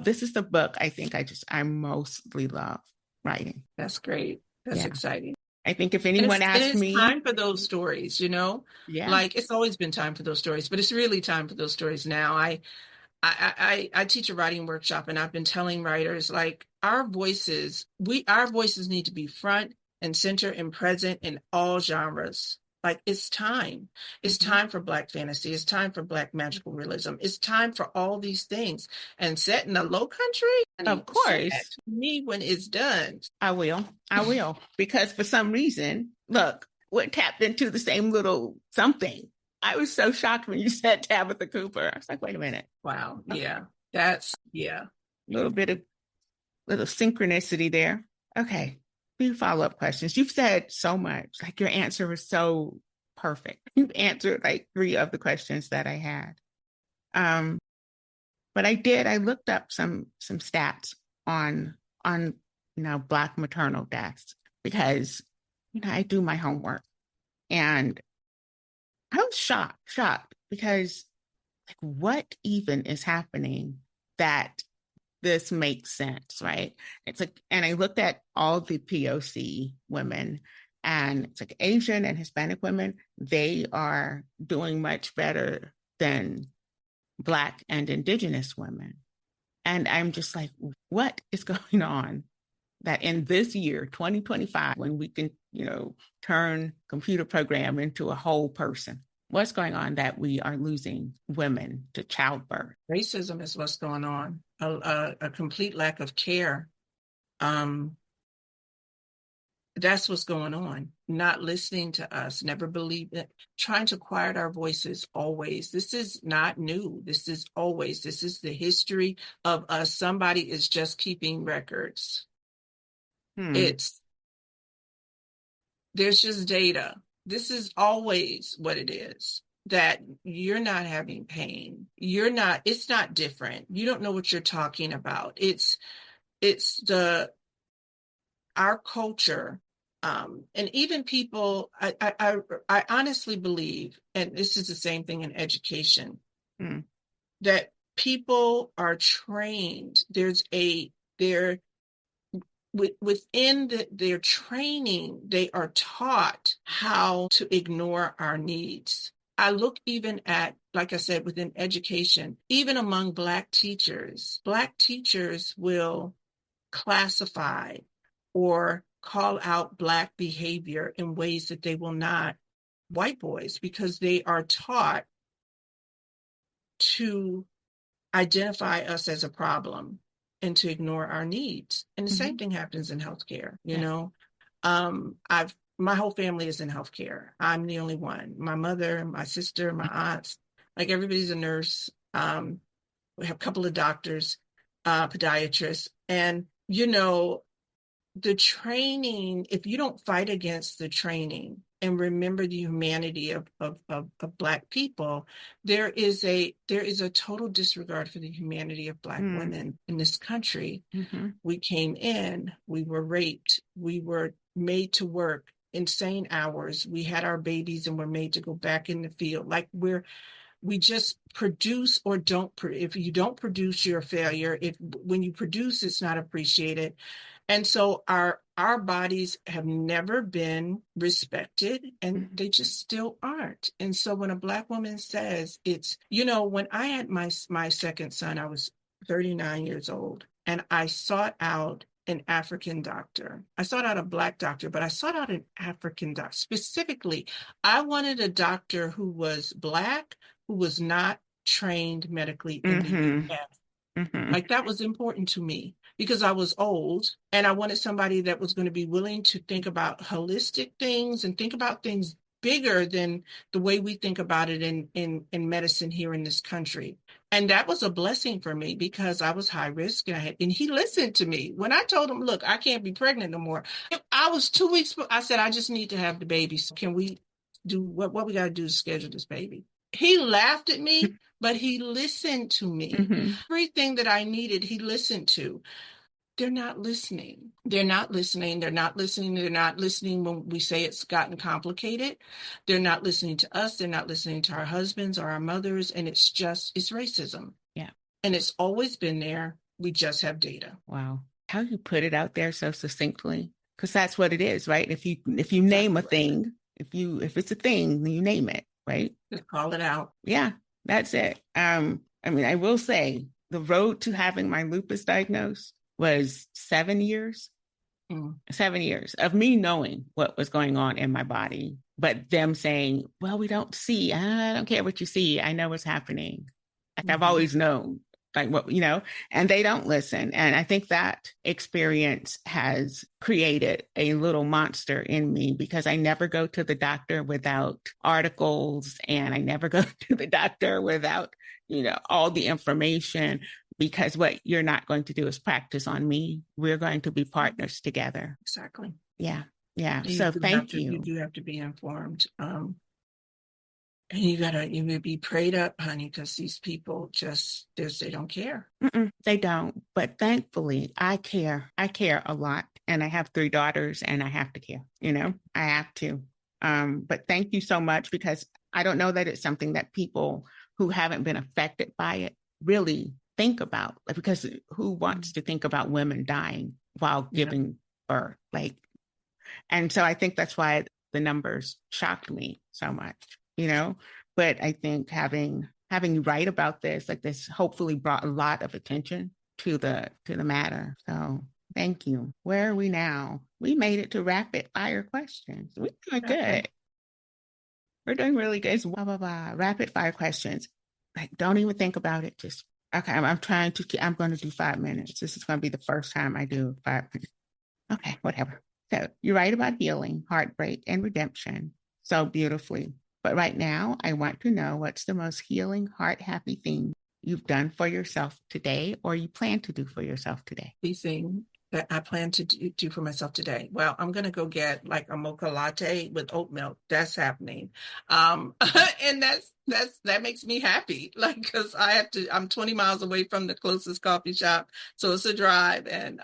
this is the book I think I mostly love writing. That's great. That's exciting. I think if anyone asked me, it's time for those stories, Yeah. Like it's always been time for those stories, but it's really time for those stories now. I teach a writing workshop and I've been telling writers, like, our voices need to be front and center and present in all genres. Like it's time. It's time for Black fantasy. It's time for Black magical realism. It's time for all these things. And set in the Low Country, of course. To me when it's done. I will. Because for some reason, look, we're tapped into the same little something. I was so shocked when you said Tabitha Cooper. I was like, wait a minute. Wow. Yeah. That's a little synchronicity there. Okay. Few follow-up questions. You've said so much. Like your answer was so perfect. You've answered like 3 of the questions that I had. But I looked up some stats on Black maternal deaths because I do my homework. And I was shocked because like what even is happening that this makes sense, right? It's like, and I looked at all the POC women, and it's like Asian and Hispanic women, they are doing much better than Black and Indigenous women. And I'm just like, what is going on that in this year, 2025, when we can, turn computer program into a whole person, what's going on that we are losing women to childbirth? Racism is what's going on. A complete lack of care. That's what's going on. Not listening to us, never believe it, trying to quiet our voices always. This is not new. This is the history of us. Somebody is just keeping records. There's just data. This is always what it is. That you're not having pain. It's not different. You don't know what you're talking about. It's our culture. And even people, I honestly believe, and this is the same thing in education, that people are trained. Within their training, they are taught how to ignore our needs. I look even at, like I said, within education, even among Black teachers will classify or call out Black behavior in ways that they will not white boys, because they are taught to identify us as a problem and to ignore our needs. And the same thing happens in healthcare, you know. My whole family is in healthcare. I'm the only one. My mother, my sister, my aunts, like everybody's a nurse. We have a couple of doctors, podiatrists, and you know, the training, if you don't fight against the training and remember the humanity of Black people, there is a total disregard for the humanity of Black women in this country. We came in, we were raped, we were made to work insane hours. We had our babies and were made to go back in the field. Like we just produce or don't. If you don't produce, you're a failure. When you produce, it's not appreciated. And so our bodies have never been respected, and they just still aren't. And so when a Black woman says it's, you know, when I had my second son, I was 39 years old, and I sought out an African doctor. I sought out a Black doctor, but I sought out an African doctor. Specifically, I wanted a doctor who was Black, who was not trained medically in the U.S. Like, that was important to me because I was old and I wanted somebody that was going to be willing to think about holistic things and think about things bigger than the way we think about it in medicine here in this country. And that was a blessing for me because I was high risk, and he listened to me. When I told him, look, I can't be pregnant no more. I was 2 weeks, I said, I just need to have the baby. So can we do what we got to do to schedule this baby? He laughed at me, but he listened to me. Everything that I needed, he listened to. They're not listening. They're not listening. They're not listening. They're not listening when we say it's gotten complicated. They're not listening to us. They're not listening to our husbands or our mothers. And it's racism. Yeah. And it's always been there. We just have data. Wow. How you put it out there so succinctly, because that's what it is, right? If you name a thing, if it's a thing, then you name it, right? Just call it out. Yeah, that's it. I mean, I will say the road to having my lupus diagnosed was 7 years. 7 years of me knowing what was going on in my body, but them saying, well, we don't see. I don't care what you see. I know what's happening. Like I've always known, like what, you know, and they don't listen. And I think that experience has created a little monster in me because I never go to the doctor without articles, and I never go to the doctor without, you know, all the information. Because what you're not going to do is practice on me. We're going to be partners together. Exactly. Yeah. Yeah. So thank you. You do have to be informed. And you gotta be prayed up, honey, because these people they don't care. They don't. But thankfully, I care. I care a lot. And I have 3 daughters and I have to care, you know, I have to. But thank you so much, because I don't know that it's something that people who haven't been affected by it really think about, because who wants to think about women dying while giving birth? And so I think that's why the numbers shocked me so much, you know. But I think having you write about this, like this, hopefully brought a lot of attention to the matter. So thank you. Where are we now? We made it to rapid fire questions. We're doing good. We're doing really good. It's rapid fire questions. Like, don't even think about it. Just okay, I'm going to do 5 minutes. This is going to be the first time I do 5 minutes. Okay, whatever. So you write about healing, heartbreak, and redemption so beautifully. But right now, I want to know what's the most healing, heart happy thing you've done for yourself today or you plan to do for yourself today? The thing that I plan to do for myself today. Well, I'm going to go get like a mocha latte with oat milk. That's happening. And that makes me happy. Like, cause I'm 20 miles away from the closest coffee shop. So it's a drive. And,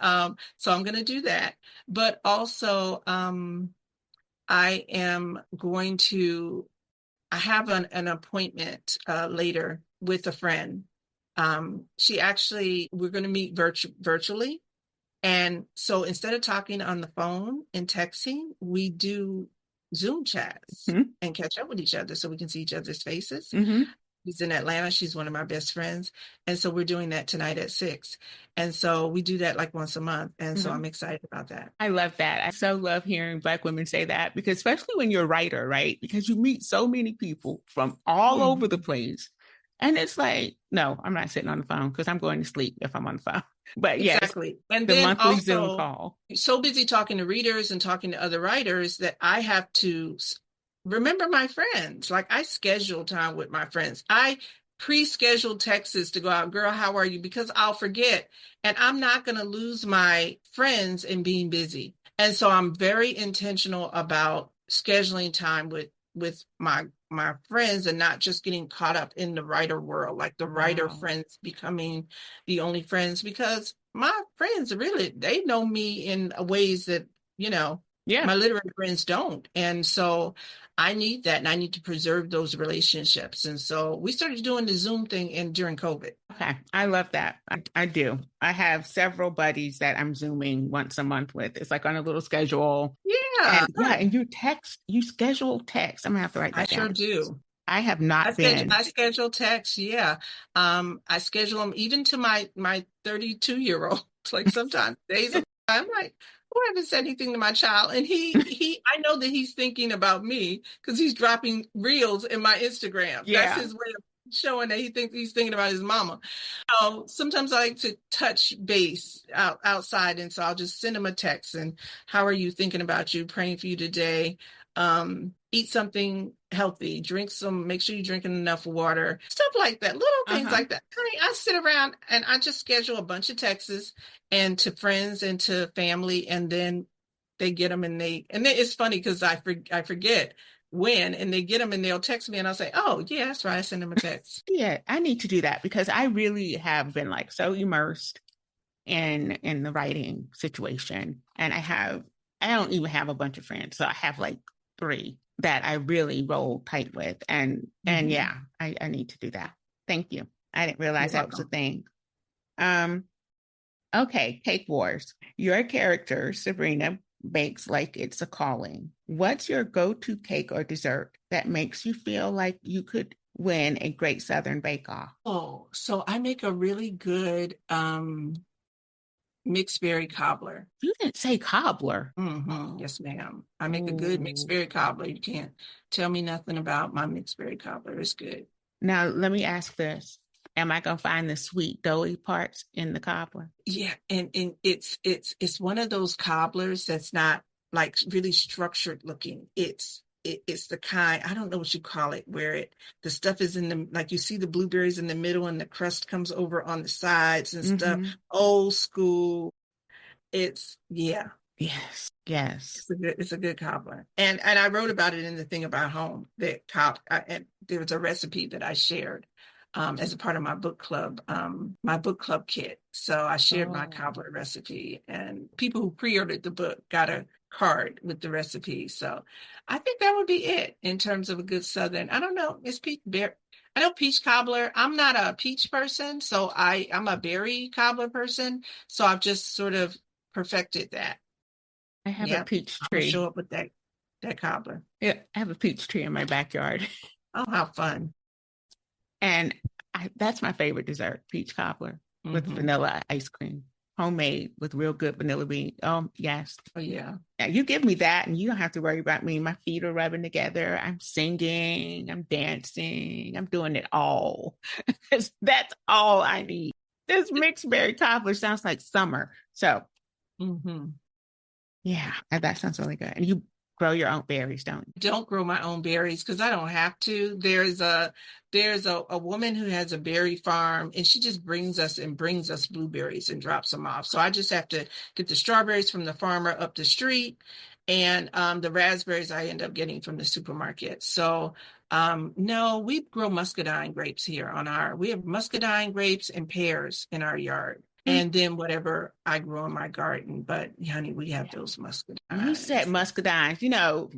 so I'm going to do that. But also, I am going to, I have an appointment, later with a friend. We're going to meet virtually. And so instead of talking on the phone and texting, we do Zoom chats and catch up with each other so we can see each other's faces. Mm-hmm. She's in Atlanta. She's one of my best friends. And so we're doing that tonight at 6. And so we do that like once a month. And so I'm excited about that. I love that. I so love hearing Black women say that because especially when you're a writer, right? Because you meet so many people from all over the place. And it's like, no, I'm not sitting on the phone because I'm going to sleep if I'm on the phone. But exactly. Yes, and the then monthly also, Zoom call. So busy talking to readers and talking to other writers that I have to remember my friends. Like I schedule time with my friends. I pre-schedule texts to go out, girl, how are you? Because I'll forget. And I'm not going to lose my friends in being busy. And so I'm very intentional about scheduling time with my friends and not just getting caught up in the writer world, like the writer friends becoming the only friends, because my friends really, they know me in ways that, my literary friends don't. And so I need that, and I need to preserve those relationships. And so we started doing the Zoom thing during COVID. Okay. I love that. I do. I have several buddies that I'm Zooming once a month with. It's like on a little schedule. Yeah. And you schedule text. I'm gonna have to write that down. I sure do. I have not been. I schedule texts. Yeah. I schedule them even to my 32-year-old. Like sometimes days I'm like, oh, I haven't said anything to my child. And I know that he's thinking about me because he's dropping reels in my Instagram. Yeah. That's his way of showing that he thinks he's thinking about his mama. Sometimes I like to touch base outside. And so I'll just send him a text and how are you, thinking about you, praying for you today. Eat something healthy, make sure you're drinking enough water, stuff like that, little things like that. I sit around and I just schedule a bunch of texts and to friends and to family, and then they get them and then it's funny because I forget when, and they get them and they'll text me and I'll say, oh yeah, that's right, I send them a text. Yeah, I need to do that because I really have been like so immersed in the writing situation, and I don't even have a bunch of friends, so I have like 3 that I really roll tight with. And yeah, I need to do that. Thank you. I didn't realize that was a thing. Okay, Cake Wars. Your character, Sabrina, bakes like it's a calling. What's your go-to cake or dessert that makes you feel like you could win a Great Southern Bake Off? Oh, so I make a really good mixed berry cobbler. You didn't say cobbler. Yes, ma'am. I make a good mixed berry cobbler. You can't tell me nothing about my mixed berry cobbler. It's good. Now, let me ask this. Am I going to find the sweet doughy parts in the cobbler? Yeah. And it's one of those cobblers that's not like really structured looking. It's the kind, I don't know what you call it, where the stuff is like you see the blueberries in the middle and the crust comes over on the sides and stuff. Old school. Yes. It's a good cobbler. And I wrote about it in the thing about home, and there was a recipe that I shared as a part of my book club kit. So I shared my cobbler recipe, and people who pre-ordered the book got a card with the recipe. So I think that would be it in terms of a good Southern. I don't know. I know peach cobbler. I'm not a peach person, so I'm a berry cobbler person. So I've just sort of perfected that. I have a peach tree. I'll show up with that cobbler. Yeah, I have a peach tree in my backyard. Oh, how fun. And that's my favorite dessert, peach cobbler with vanilla ice cream. Homemade with real good vanilla bean. Oh, yes. Oh, yeah. Now, you give me that and you don't have to worry about me. My feet are rubbing together. I'm singing. I'm dancing. I'm doing it all. That's all I need. This mixed berry cobbler sounds like summer. So Yeah, that sounds really good. And you grow your own berries, don't you? Don't grow my own berries because I don't have to. There's a woman who has a berry farm, and she just brings us blueberries and drops them off. So I just have to get the strawberries from the farmer up the street, and the raspberries I end up getting from the supermarket. So no, we grow muscadine grapes here we have muscadine grapes and pears in our yard. Mm. And then whatever I grow in my garden. But honey, we have those You said muscadines. muscadines. You know,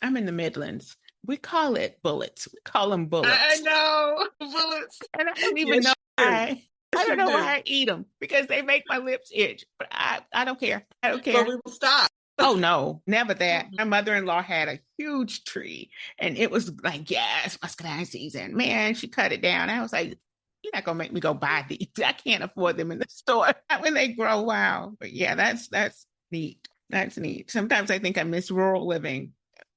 I'm in the Midlands. We call it bullets. We call them I bullets. know. Bullets. And I don't even Yes, know you do. why. I Yes, don't you know why do. I eat them because they make my lips itch. But I don't care. I don't But care. we will stop. Oh no, never that. Mhm. My mother-in-law had a huge tree and it was like, yes, muscadine season. Man, she cut it down. I was like, you're not gonna make me go buy these. I can't afford them in the store. Not when they grow wild. But yeah, that's neat. That's neat. Sometimes I think I miss rural living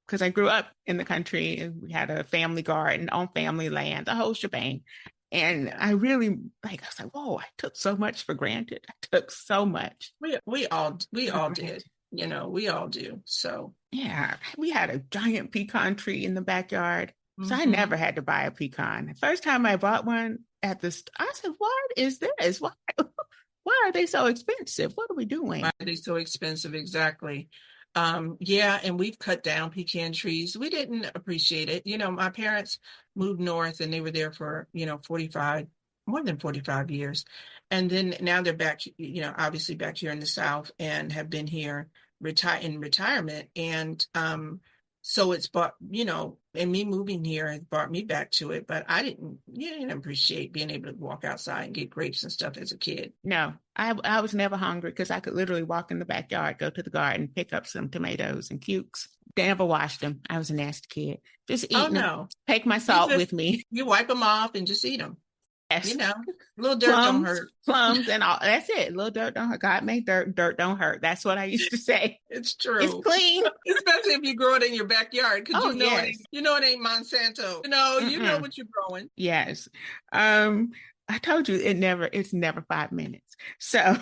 because I grew up in the country and we had a family garden on family land, the whole shebang. And I really like, I was like, whoa, I took so much for granted. I took so much We for all did. granted. We all do. So Yeah, we had a giant pecan tree in the backyard. So I mhm. never had to buy a pecan. The first time I bought one at the I said, what is this? Why are they so expensive? What are we Why doing? are they so expensive? Exactly. Yeah, and we've cut down pecan trees. We didn't appreciate it. My parents moved north and they were there for, 45, more than 45 years. And then now they're back, obviously back here in the South and have been here in retirement. And so it's brought, and me moving here has brought me back to it. But I didn't appreciate being able to walk outside and get grapes and stuff as a kid. No, I was never hungry because I could literally walk in the backyard, go to the garden, pick up some tomatoes and cukes. They never washed them. I was a nasty kid. Just Oh eating them. no. Take my You salt just with me. you wipe them off and just eat them. You Yes. know, a little dirt don't Plums, hurt. plums, and all. That's it. Little dirt don't hurt. God made dirt. Dirt don't hurt. That's what I used to say. It's It's true. clean. Especially if you grow it in your backyard, because Oh yes. it ain't Monsanto. You know Mm-mm. what you're growing. Yes. Um, I told you it's never 5 minutes. So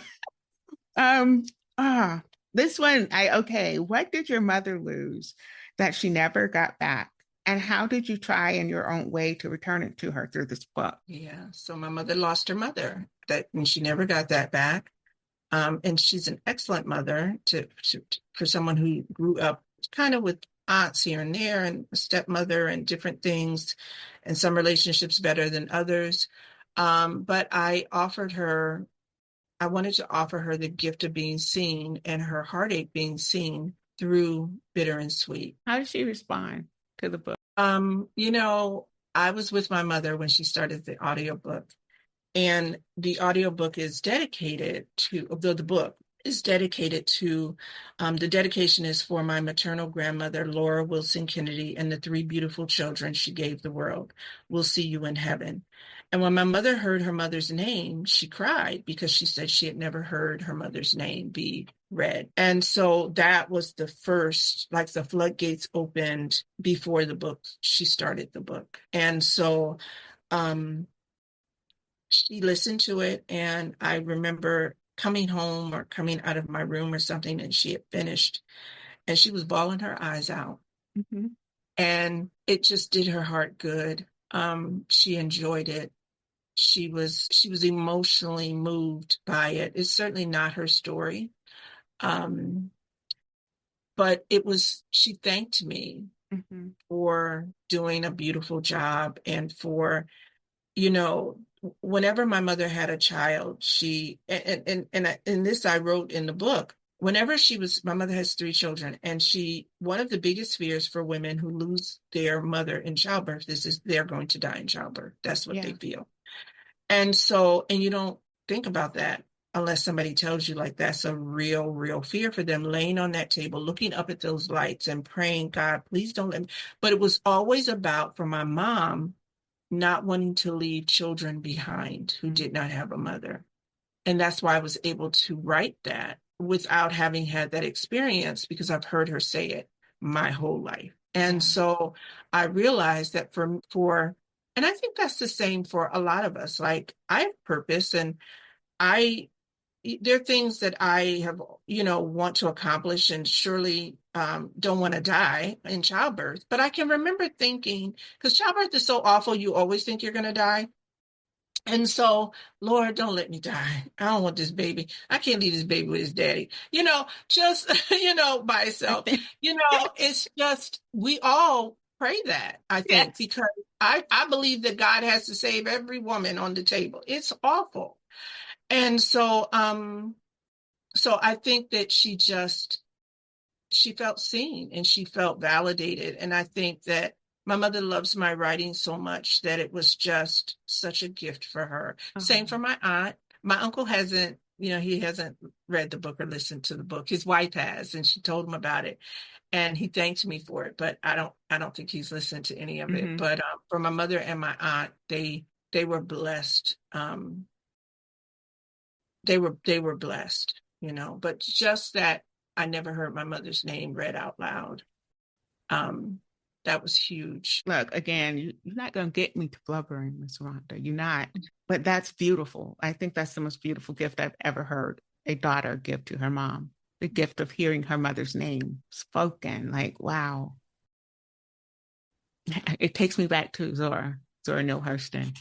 um ah this one okay, what did your mother lose that she never got back? And how did you try in your own way to return it to her through this book? Yeah. So my mother lost her mother, and she never got that back. And she's an excellent mother for someone who grew up kind of with aunts here and there and a stepmother and different things, and some relationships better than others. But I wanted to offer her the gift of being seen and her heartache being seen through Bitter and Sweet. How did she respond to the book? You know, I was with my mother when she started the audiobook, and the audiobook is dedicated to, although the book is dedicated to, the dedication is for my maternal grandmother, Laura Wilson Kennedy, and the three beautiful children she gave the world. We'll see you in heaven. And when my mother heard her mother's name, she cried because she said she had never heard her mother's name be read. And so that was the first, like the floodgates opened before she started the book. And so um, she listened to it, and I remember coming home or coming out of my room or something, and she had finished, and she was bawling her eyes out. Mm-hmm. And it just did her heart good. She enjoyed it. She was emotionally moved by it. It's certainly not her story. Um, but she thanked me Mm-hmm. for doing a beautiful job, and for, you know, whenever my mother had a child, and this I wrote in the book. Whenever my mother has three children, and one of the biggest fears for women who lose their mother in childbirth is they're going to die in childbirth. That's what they Yeah. feel. And you don't think about that unless somebody tells you, like, that's a real, real fear for them, laying on that table, looking up at those lights and praying, God, please don't let me. But it was always about, for my mom, not wanting to leave children behind who did not have a mother. And that's why I was able to write that without having had that experience, because I've heard her say it my whole life. And Yeah. so I realized that and I think that's the same for a lot of us. Like, I have purpose, and I there are things that I have, want to accomplish and surely don't want to die in childbirth. But I can remember thinking, because childbirth is so awful, you always think you're going to die. And so, Lord, don't let me die. I don't want this baby. I can't leave this baby with his daddy, just, by itself. It's just, we all pray that, I think, Yes. because I believe that God has to save every woman on the table. It's awful. And so I think that she felt seen and she felt validated. And I think that my mother loves my writing so much that it was just such a gift for her. Same for my aunt. My uncle hasn't, he hasn't read the book or listened to the book. His wife has, and she told him about it. And he thanked me for it, but I don't think he's listened to any of it. But for my mother and my aunt, they were blessed. They were blessed, but just that I never heard my mother's name read out loud. That was huge. Look, again, you're not going to get me to blubbering, Miss Rhonda. You're not. But that's beautiful. I think that's the most beautiful gift I've ever heard a daughter give to her mom. The gift of hearing her mother's name spoken. Like, wow. It takes me back to Zora Neale Hurston.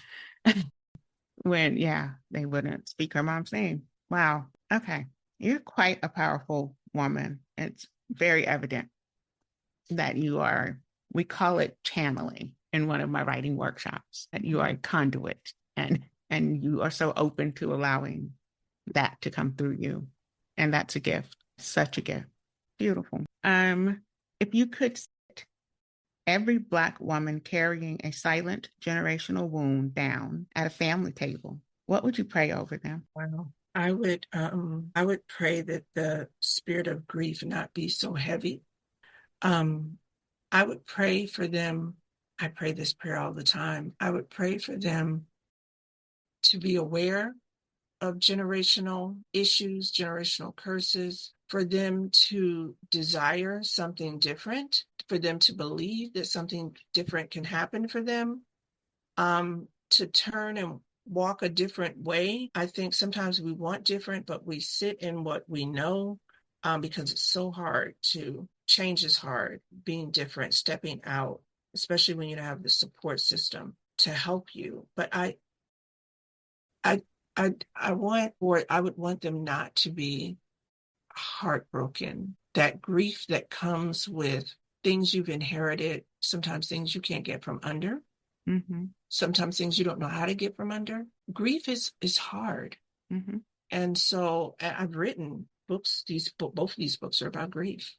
When, they wouldn't speak her mom's name. Wow. Okay. You're quite a powerful woman. It's very evident that you are, we call it channeling in one of my writing workshops, that you are a conduit and you are so open to allowing that to come through you. And that's a gift, such a gift. Beautiful. If you could sit every Black woman carrying a silent generational wound down at a family table, what would you pray over them? Wow. I would pray that the spirit of grief not be so heavy. I would pray for them. I pray this prayer all the time. I would pray for them to be aware of generational issues, generational curses, for them to desire something different, for them to believe that something different can happen for them, to turn and walk a different way. I think sometimes we want different, but we sit in what we know because it's so hard to change is hard, being different, stepping out, especially when you don't have the support system to help you. But I would want them not to be heartbroken. That grief that comes with things you've inherited, sometimes things you can't get from under, sometimes things you don't know how to get from under. Grief is hard. And so I've written books, both of these books are about grief.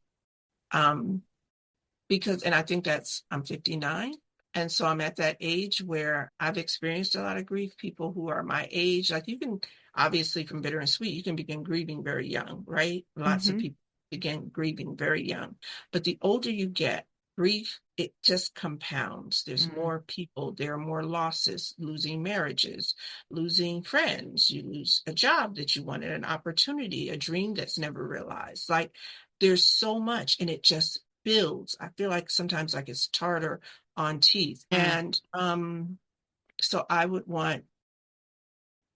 Because, and I think I'm 59. And so I'm at that age where I've experienced a lot of grief. People who are my age, like you can, obviously from Bitter and Sweet, you can begin grieving very young, right? Lots of people begin grieving very young. But the older you get, grief, it just compounds. There's more people, there are more losses, losing marriages, losing friends. You lose a job that you wanted, an opportunity, a dream that's never realized. Like there's so much, and it just builds. I feel like sometimes like it's tartar on teeth. And so I would want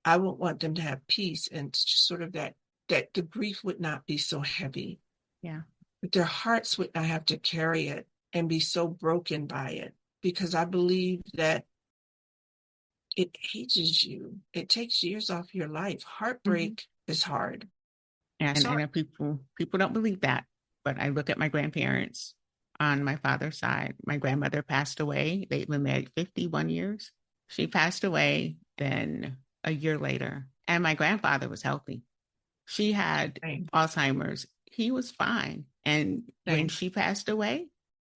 them to have peace and sort of that the grief would not be so heavy. Yeah. But their hearts would not have to carry it and be so broken by it, because I believe that it ages you. It takes years off your life. Heartbreak is hard. And I know people don't believe that, but I look at my grandparents on my father's side. My grandmother passed away. They've been married 51 years. She passed away then a year later, and my grandfather was healthy. She had Alzheimer's. He was fine. And when she passed away,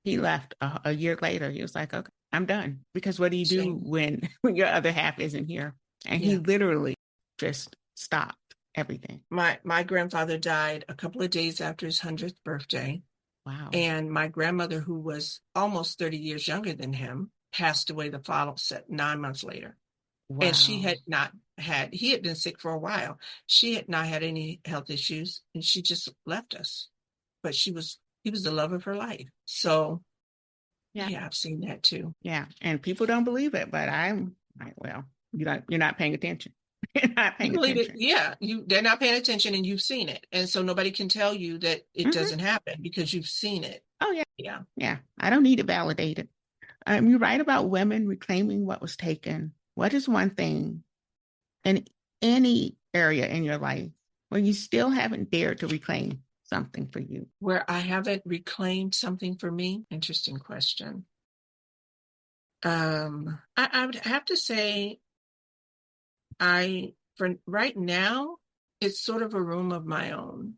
he left a year later. He was like, okay, I'm done. Because what do you do when your other half isn't here? And he literally just stopped everything. My grandfather died a couple of days after his 100th birthday. Wow. And my grandmother, who was almost 30 years younger than him, passed away the following 9 months later. Wow. And he had been sick for a while. She had not had any health issues, and she just left us. But he was the love of her life. So yeah, I've seen that too. Yeah. And people don't believe it, but I'm like, well, you're not paying attention. They're not You paying believe it? attention. Yeah, they're not paying attention and you've seen it. And so nobody can tell you that it Hmm. doesn't happen because you've seen it. Oh, yeah. Yeah. Yeah. I don't need it validated. You write about women reclaiming what was taken. What is one thing in any area in your life where you still haven't dared to reclaim something for you? Where I haven't reclaimed something for me? Interesting question. I would have to say for right now, it's sort of a room of my own,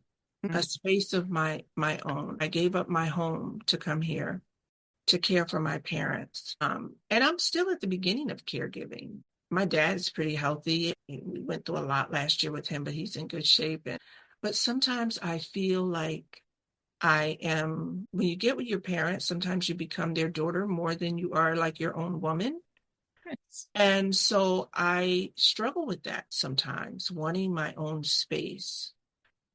a space of my own. I gave up my home to come here to care for my parents. And I'm still at the beginning of caregiving. My dad is pretty healthy. We went through a lot last year with him, but he's in good shape. But sometimes I feel like when you get with your parents, sometimes you become their daughter more than you are like your own woman. Yes. And so I struggle with that sometimes, wanting my own space,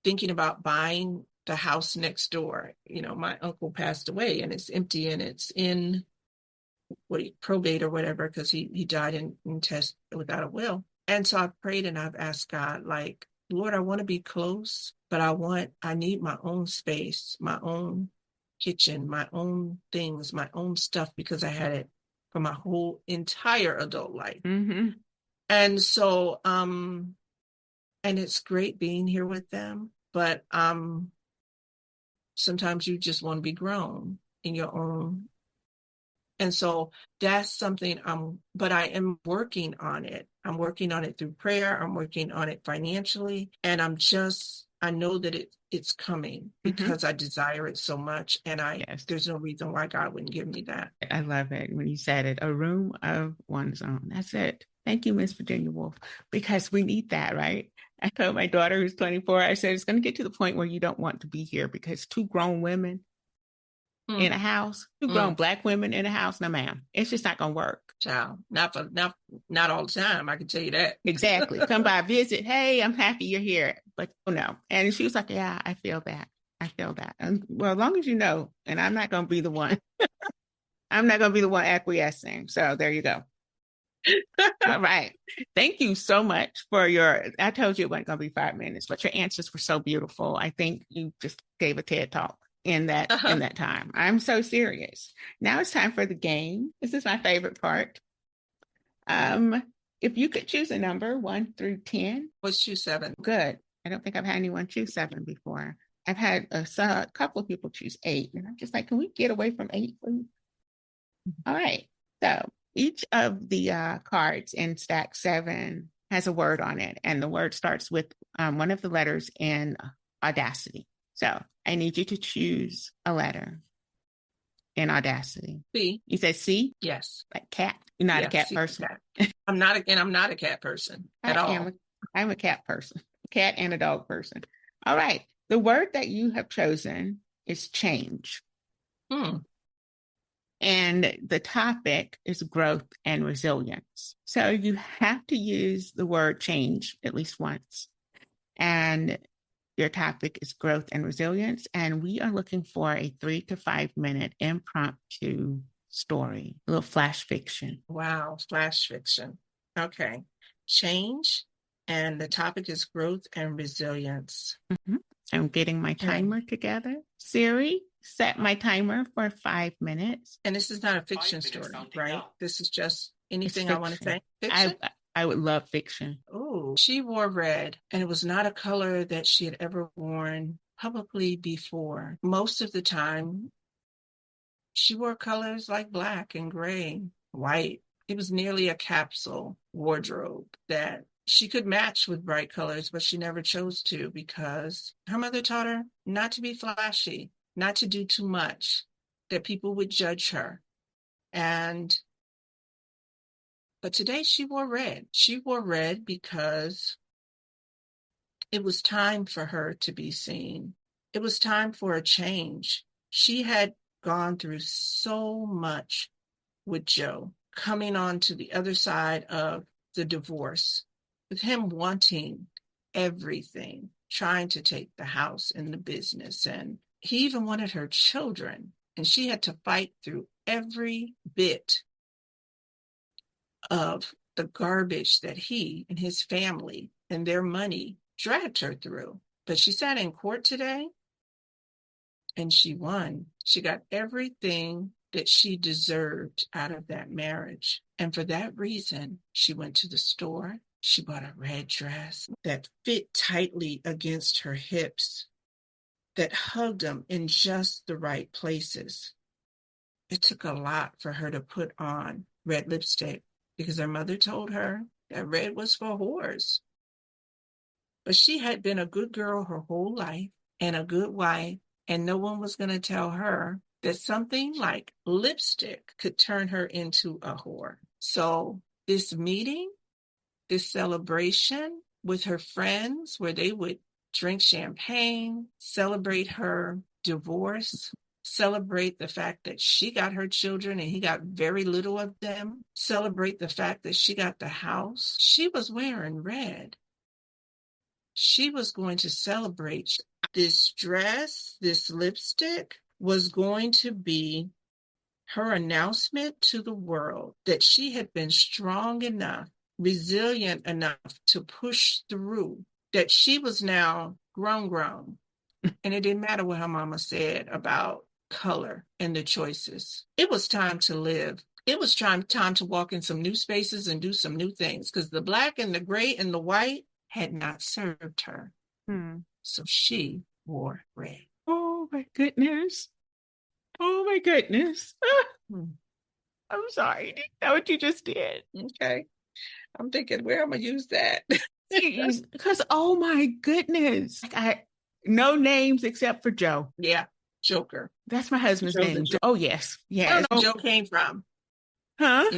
thinking about buying the house next door. My uncle passed away and it's empty and it's in probate or whatever, because he died in test without a will. And so I've prayed and I've asked God, like, Lord, I want to be close, but I need my own space, my own kitchen, my own things, my own stuff, because I had it for my whole entire adult life. Mm-hmm. And so, and it's great being here with them, but sometimes you just want to be grown in your own. And so that's something but I am working on it. I'm working on it through prayer. I'm working on it financially. And I know that it's coming because I desire it so much. And Yes. there's no reason why God wouldn't give me that. I love it when you said it, a room of one's own. That's it. Thank you, Miss Virginia Woolf, because we need that, right? I told my daughter who's 24, I said, it's going to get to the point where you don't want to be here because two grown women in a house, two grown Black women in a house, no ma'am, it's just not going to work. Child, not all the time, I can tell you that. Exactly. Come by, visit. Hey, I'm happy you're here. But no. And she was like, yeah, I feel that. I feel that. And well, as long as you know, and I'm not going to be the one. I'm not going to be the one acquiescing. So there you go. All right. Thank you so much for I told you it wasn't going to be 5 minutes, but your answers were so beautiful. I think you just gave a TED talk in that time. I'm so serious. Now it's time for the game. This is my favorite part. If you could choose a number 1 through 10. Let's choose 7. Good. I don't think I've had anyone choose 7 before. I've had a couple of people choose 8. And I'm just like, can we get away from 8, please? All right. So each of the cards in stack 7 has a word on it. And the word starts with one of the letters in Audacity. So I need you to choose a letter in Audacity. C. You said C? Yes. Like cat? You're not a cat person. Cat. I'm not a cat person at all. I'm a cat person, cat and a dog person. All right. The word that you have chosen is change. And the topic is growth and resilience. So you have to use the word change at least once. And your topic is growth and resilience. And we are looking for a 3 to 5 minute impromptu story, a little flash fiction. Wow, flash fiction. Okay. Change. And the topic is growth and resilience. I'm getting my timer together. Siri, set my timer for 5 minutes. And this is not a fiction story, right? This is just anything I want to say. Fiction? I would love fiction. Oh, she wore red, and it was not a color that she had ever worn publicly before. Most of the time, she wore colors like black and gray, white. It was nearly a capsule wardrobe that she could match with bright colors, but she never chose to because her mother taught her not to be flashy, not to do too much, that people would judge her. But today she wore red. She wore red because it was time for her to be seen. It was time for a change. She had gone through so much with Joe, coming on to the other side of the divorce, with him wanting everything, trying to take the house and the business. And he even wanted her children. And she had to fight through every bit of the garbage that he and his family and their money dragged her through. But she sat in court today and she won. She got everything that she deserved out of that marriage. And for that reason, she went to the store. She bought a red dress that fit tightly against her hips, that hugged them in just the right places. It took a lot for her to put on red lipstick because her mother told her that red was for whores. But she had been a good girl her whole life and a good wife, and no one was going to tell her that something like lipstick could turn her into a whore. So this meeting, this celebration with her friends where they would drink champagne, celebrate her divorce, celebrate the fact that she got her children and he got very little of them, celebrate the fact that she got the house. She was wearing red. She was going to celebrate. This dress, this lipstick was going to be her announcement to the world that she had been strong enough, resilient enough to push through, that she was now grown. And it didn't matter what her mama said about color and the choices. It was time to live. It was time to walk in some new spaces and do some new things because the black and the gray and the white had not served her. So she wore red. Oh my goodness. Oh my goodness. I'm sorry. Is that what you just did? Okay. I'm thinking, where am I use that? Because oh my goodness. No names except for Joe. Yeah. Joker. That's my husband's name. Oh yes. Yes. I don't know where Joe came from. Huh?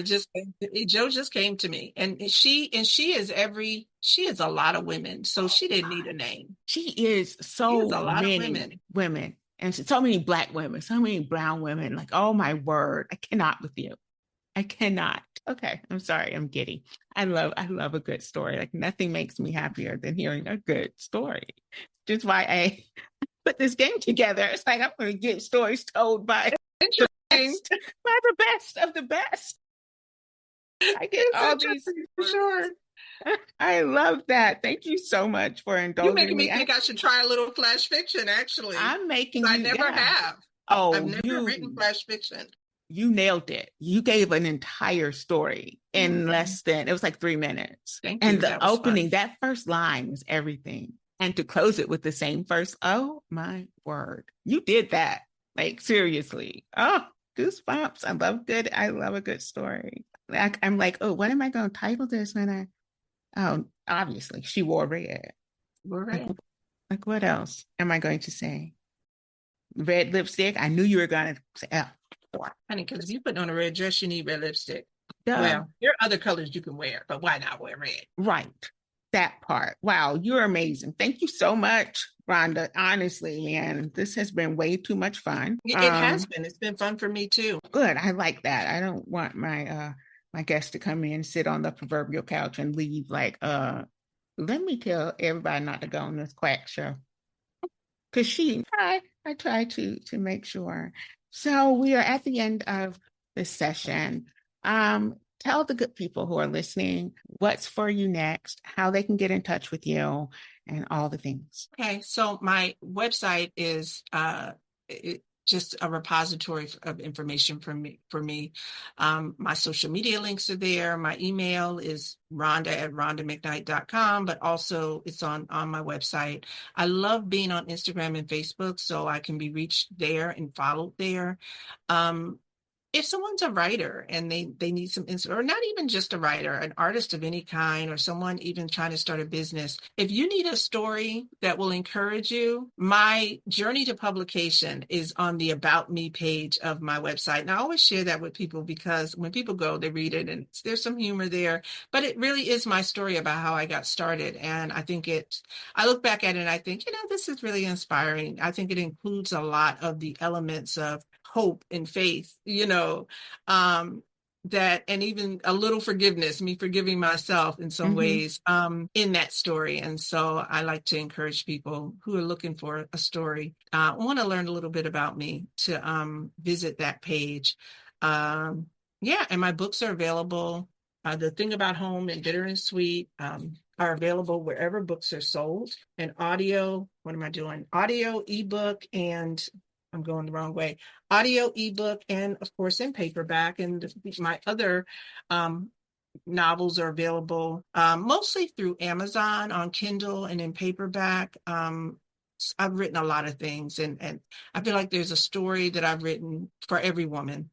Joe just came to me. And she is a lot of women. So she didn't need a name. She is so a lot many of women. And so many Black women, so many brown women. Like, oh my word, I cannot with you. I cannot. Okay, I'm sorry, I'm giddy. I love a good story. Like nothing makes me happier than hearing a good story. Just why I put this game together. It's like I'm going to get stories told by the best of the best. I get all these. Sure. I love that. Thank you so much for indulging me. You're making me think I should try a little flash fiction, actually. I'm making you. I never have. Oh, I've never written flash fiction. You nailed it. You gave an entire story in less than, it was like 3 minutes. Thank you. And the opening, that first line was everything. And to close it with the same first, oh my word. You did that. Like seriously. Oh, goosebumps. I love a good story. I'm like, oh, what am I going to title this when obviously she wore red. Like what else am I going to say? Red lipstick. I knew you were going to say, honey, because if you put on a red dress, you need red lipstick. Duh. Well, there are other colors you can wear, but why not wear red? Right. That part. Wow, you're amazing. Thank you so much, Rhonda. Honestly, man, this has been way too much fun. It has been. It's been fun for me too. Good. I like that. I don't want my my guests to come in, sit on the proverbial couch and leave like, let me tell everybody not to go on this quack show. Because I try to make sure. So we are at the end of this session. Tell the good people who are listening what's for you next, how they can get in touch with you, and all the things. Okay, so my website is just a repository of information for me. My social media links are there. My email is rhonda@rhondamcknight.com, but also it's on my website. I love being on Instagram and Facebook, so I can be reached there and followed there. If someone's a writer and they need some or not even just a writer, an artist of any kind, or someone even trying to start a business, if you need a story that will encourage you, my journey to publication is on the About Me page of my website. And I always share that with people because when people go, they read it and there's some humor there, but it really is my story about how I got started. And I think I look back at it and I think, this is really inspiring. I think it includes a lot of the elements of hope and faith, that, and even a little forgiveness, me forgiving myself in some ways, in that story. And so I like to encourage people who are looking for a story, want to learn a little bit about me, to visit that page. And my books are available The Thing About Home and Bitter and Sweet are available wherever books are sold. And audio, what am I doing? Audio, ebook, and I'm going the wrong way. Audio, ebook, and of course in paperback. And my other novels are available mostly through Amazon on Kindle and in paperback. I've written a lot of things, and I feel like there's a story that I've written for every woman.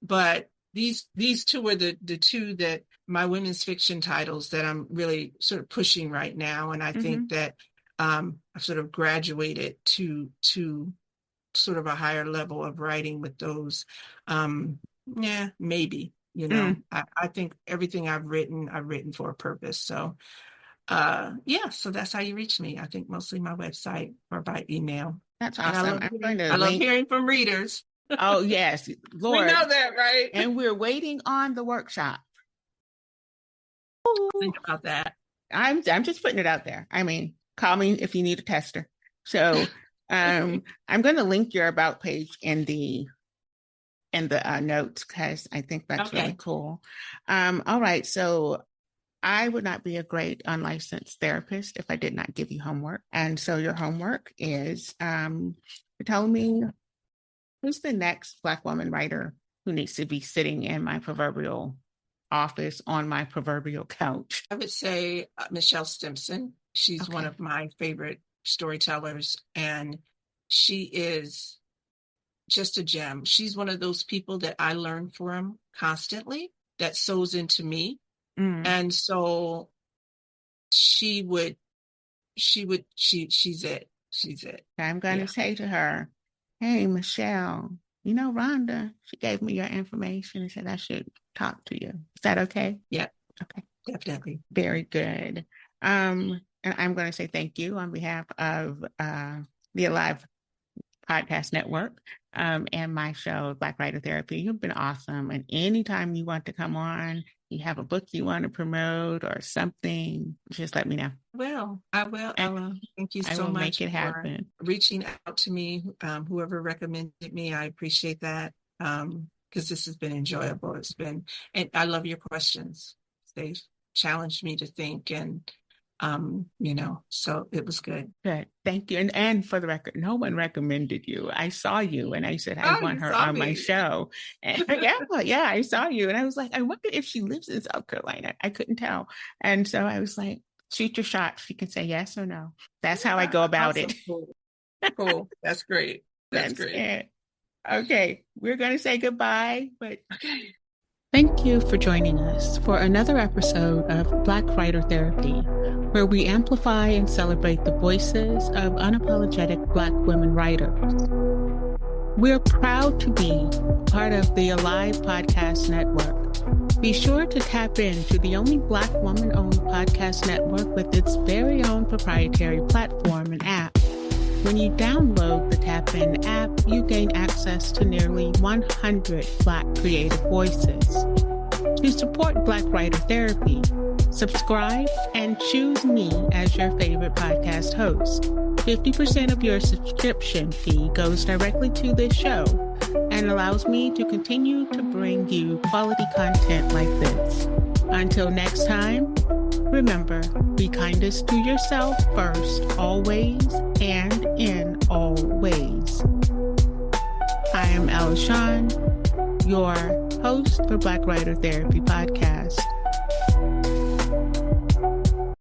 But these two are the two that my women's fiction titles that I'm really sort of pushing right now. And I think that I've sort of graduated to sort of a higher level of writing with those. Yeah, maybe, I think everything I've written for a purpose. So so that's how you reach me. I think mostly my website or by email. That's awesome. I love hearing from readers. Oh, yes. Lord. We know that, right? And we're waiting on the workshop. Think about that. I'm just putting it out there. I mean, call me if you need a tester. So I'm going to link your about page in the notes, because I think that's really cool. All right. So I would not be a great unlicensed therapist if I did not give you homework. And so your homework is tell me, who's the next Black woman writer who needs to be sitting in my proverbial office on my proverbial couch? I would say Michelle Stimson. She's one of my favorite storytellers, and she is just a gem. She's one of those people that I learn from constantly, that sows into me. And so she's it. She's it. I'm going to say to her, hey, Michelle, Rhonda, she gave me your information and said I should talk to you. Is that okay? Yeah. Okay. Definitely. Very good. And I'm going to say thank you on behalf of the Alive Podcast Network and my show, Black Writer Therapy. You've been awesome. And anytime you want to come on, you have a book you want to promote or something, just let me know. I will, Ella. Thank you so much make it happen. For reaching out to me. Whoever recommended me, I appreciate that, because this has been enjoyable. And I love your questions. They've challenged me to think, and so it was good. Good. Thank you. And for the record, no one recommended you. I saw you and I said, I want her on my show. And I saw you. And I was like, I wonder if she lives in South Carolina. I couldn't tell. And so I was like, shoot your shot. She can say yes or no. That's how I go about it. Cool. That's great. That's great. It. Okay. We're going to say goodbye, but okay. Thank you for joining us for another episode of Black Writer Therapy, where we amplify and celebrate the voices of unapologetic Black women writers. We're proud to be part of the Alive Podcast Network. Be sure to tap into the only Black woman-owned podcast network with its very own proprietary platform and app. When you download the Tap In app, you gain access to nearly 100 Black creative voices. To support Black Writer Therapy, subscribe and choose me as your favorite podcast host. 50% of your subscription fee goes directly to this show and allows me to continue to bring you quality content like this. Until next time, remember, be kindest to yourself first, always, and in all ways. I am Ella Shawn, your host for Black Writer Therapy Podcast.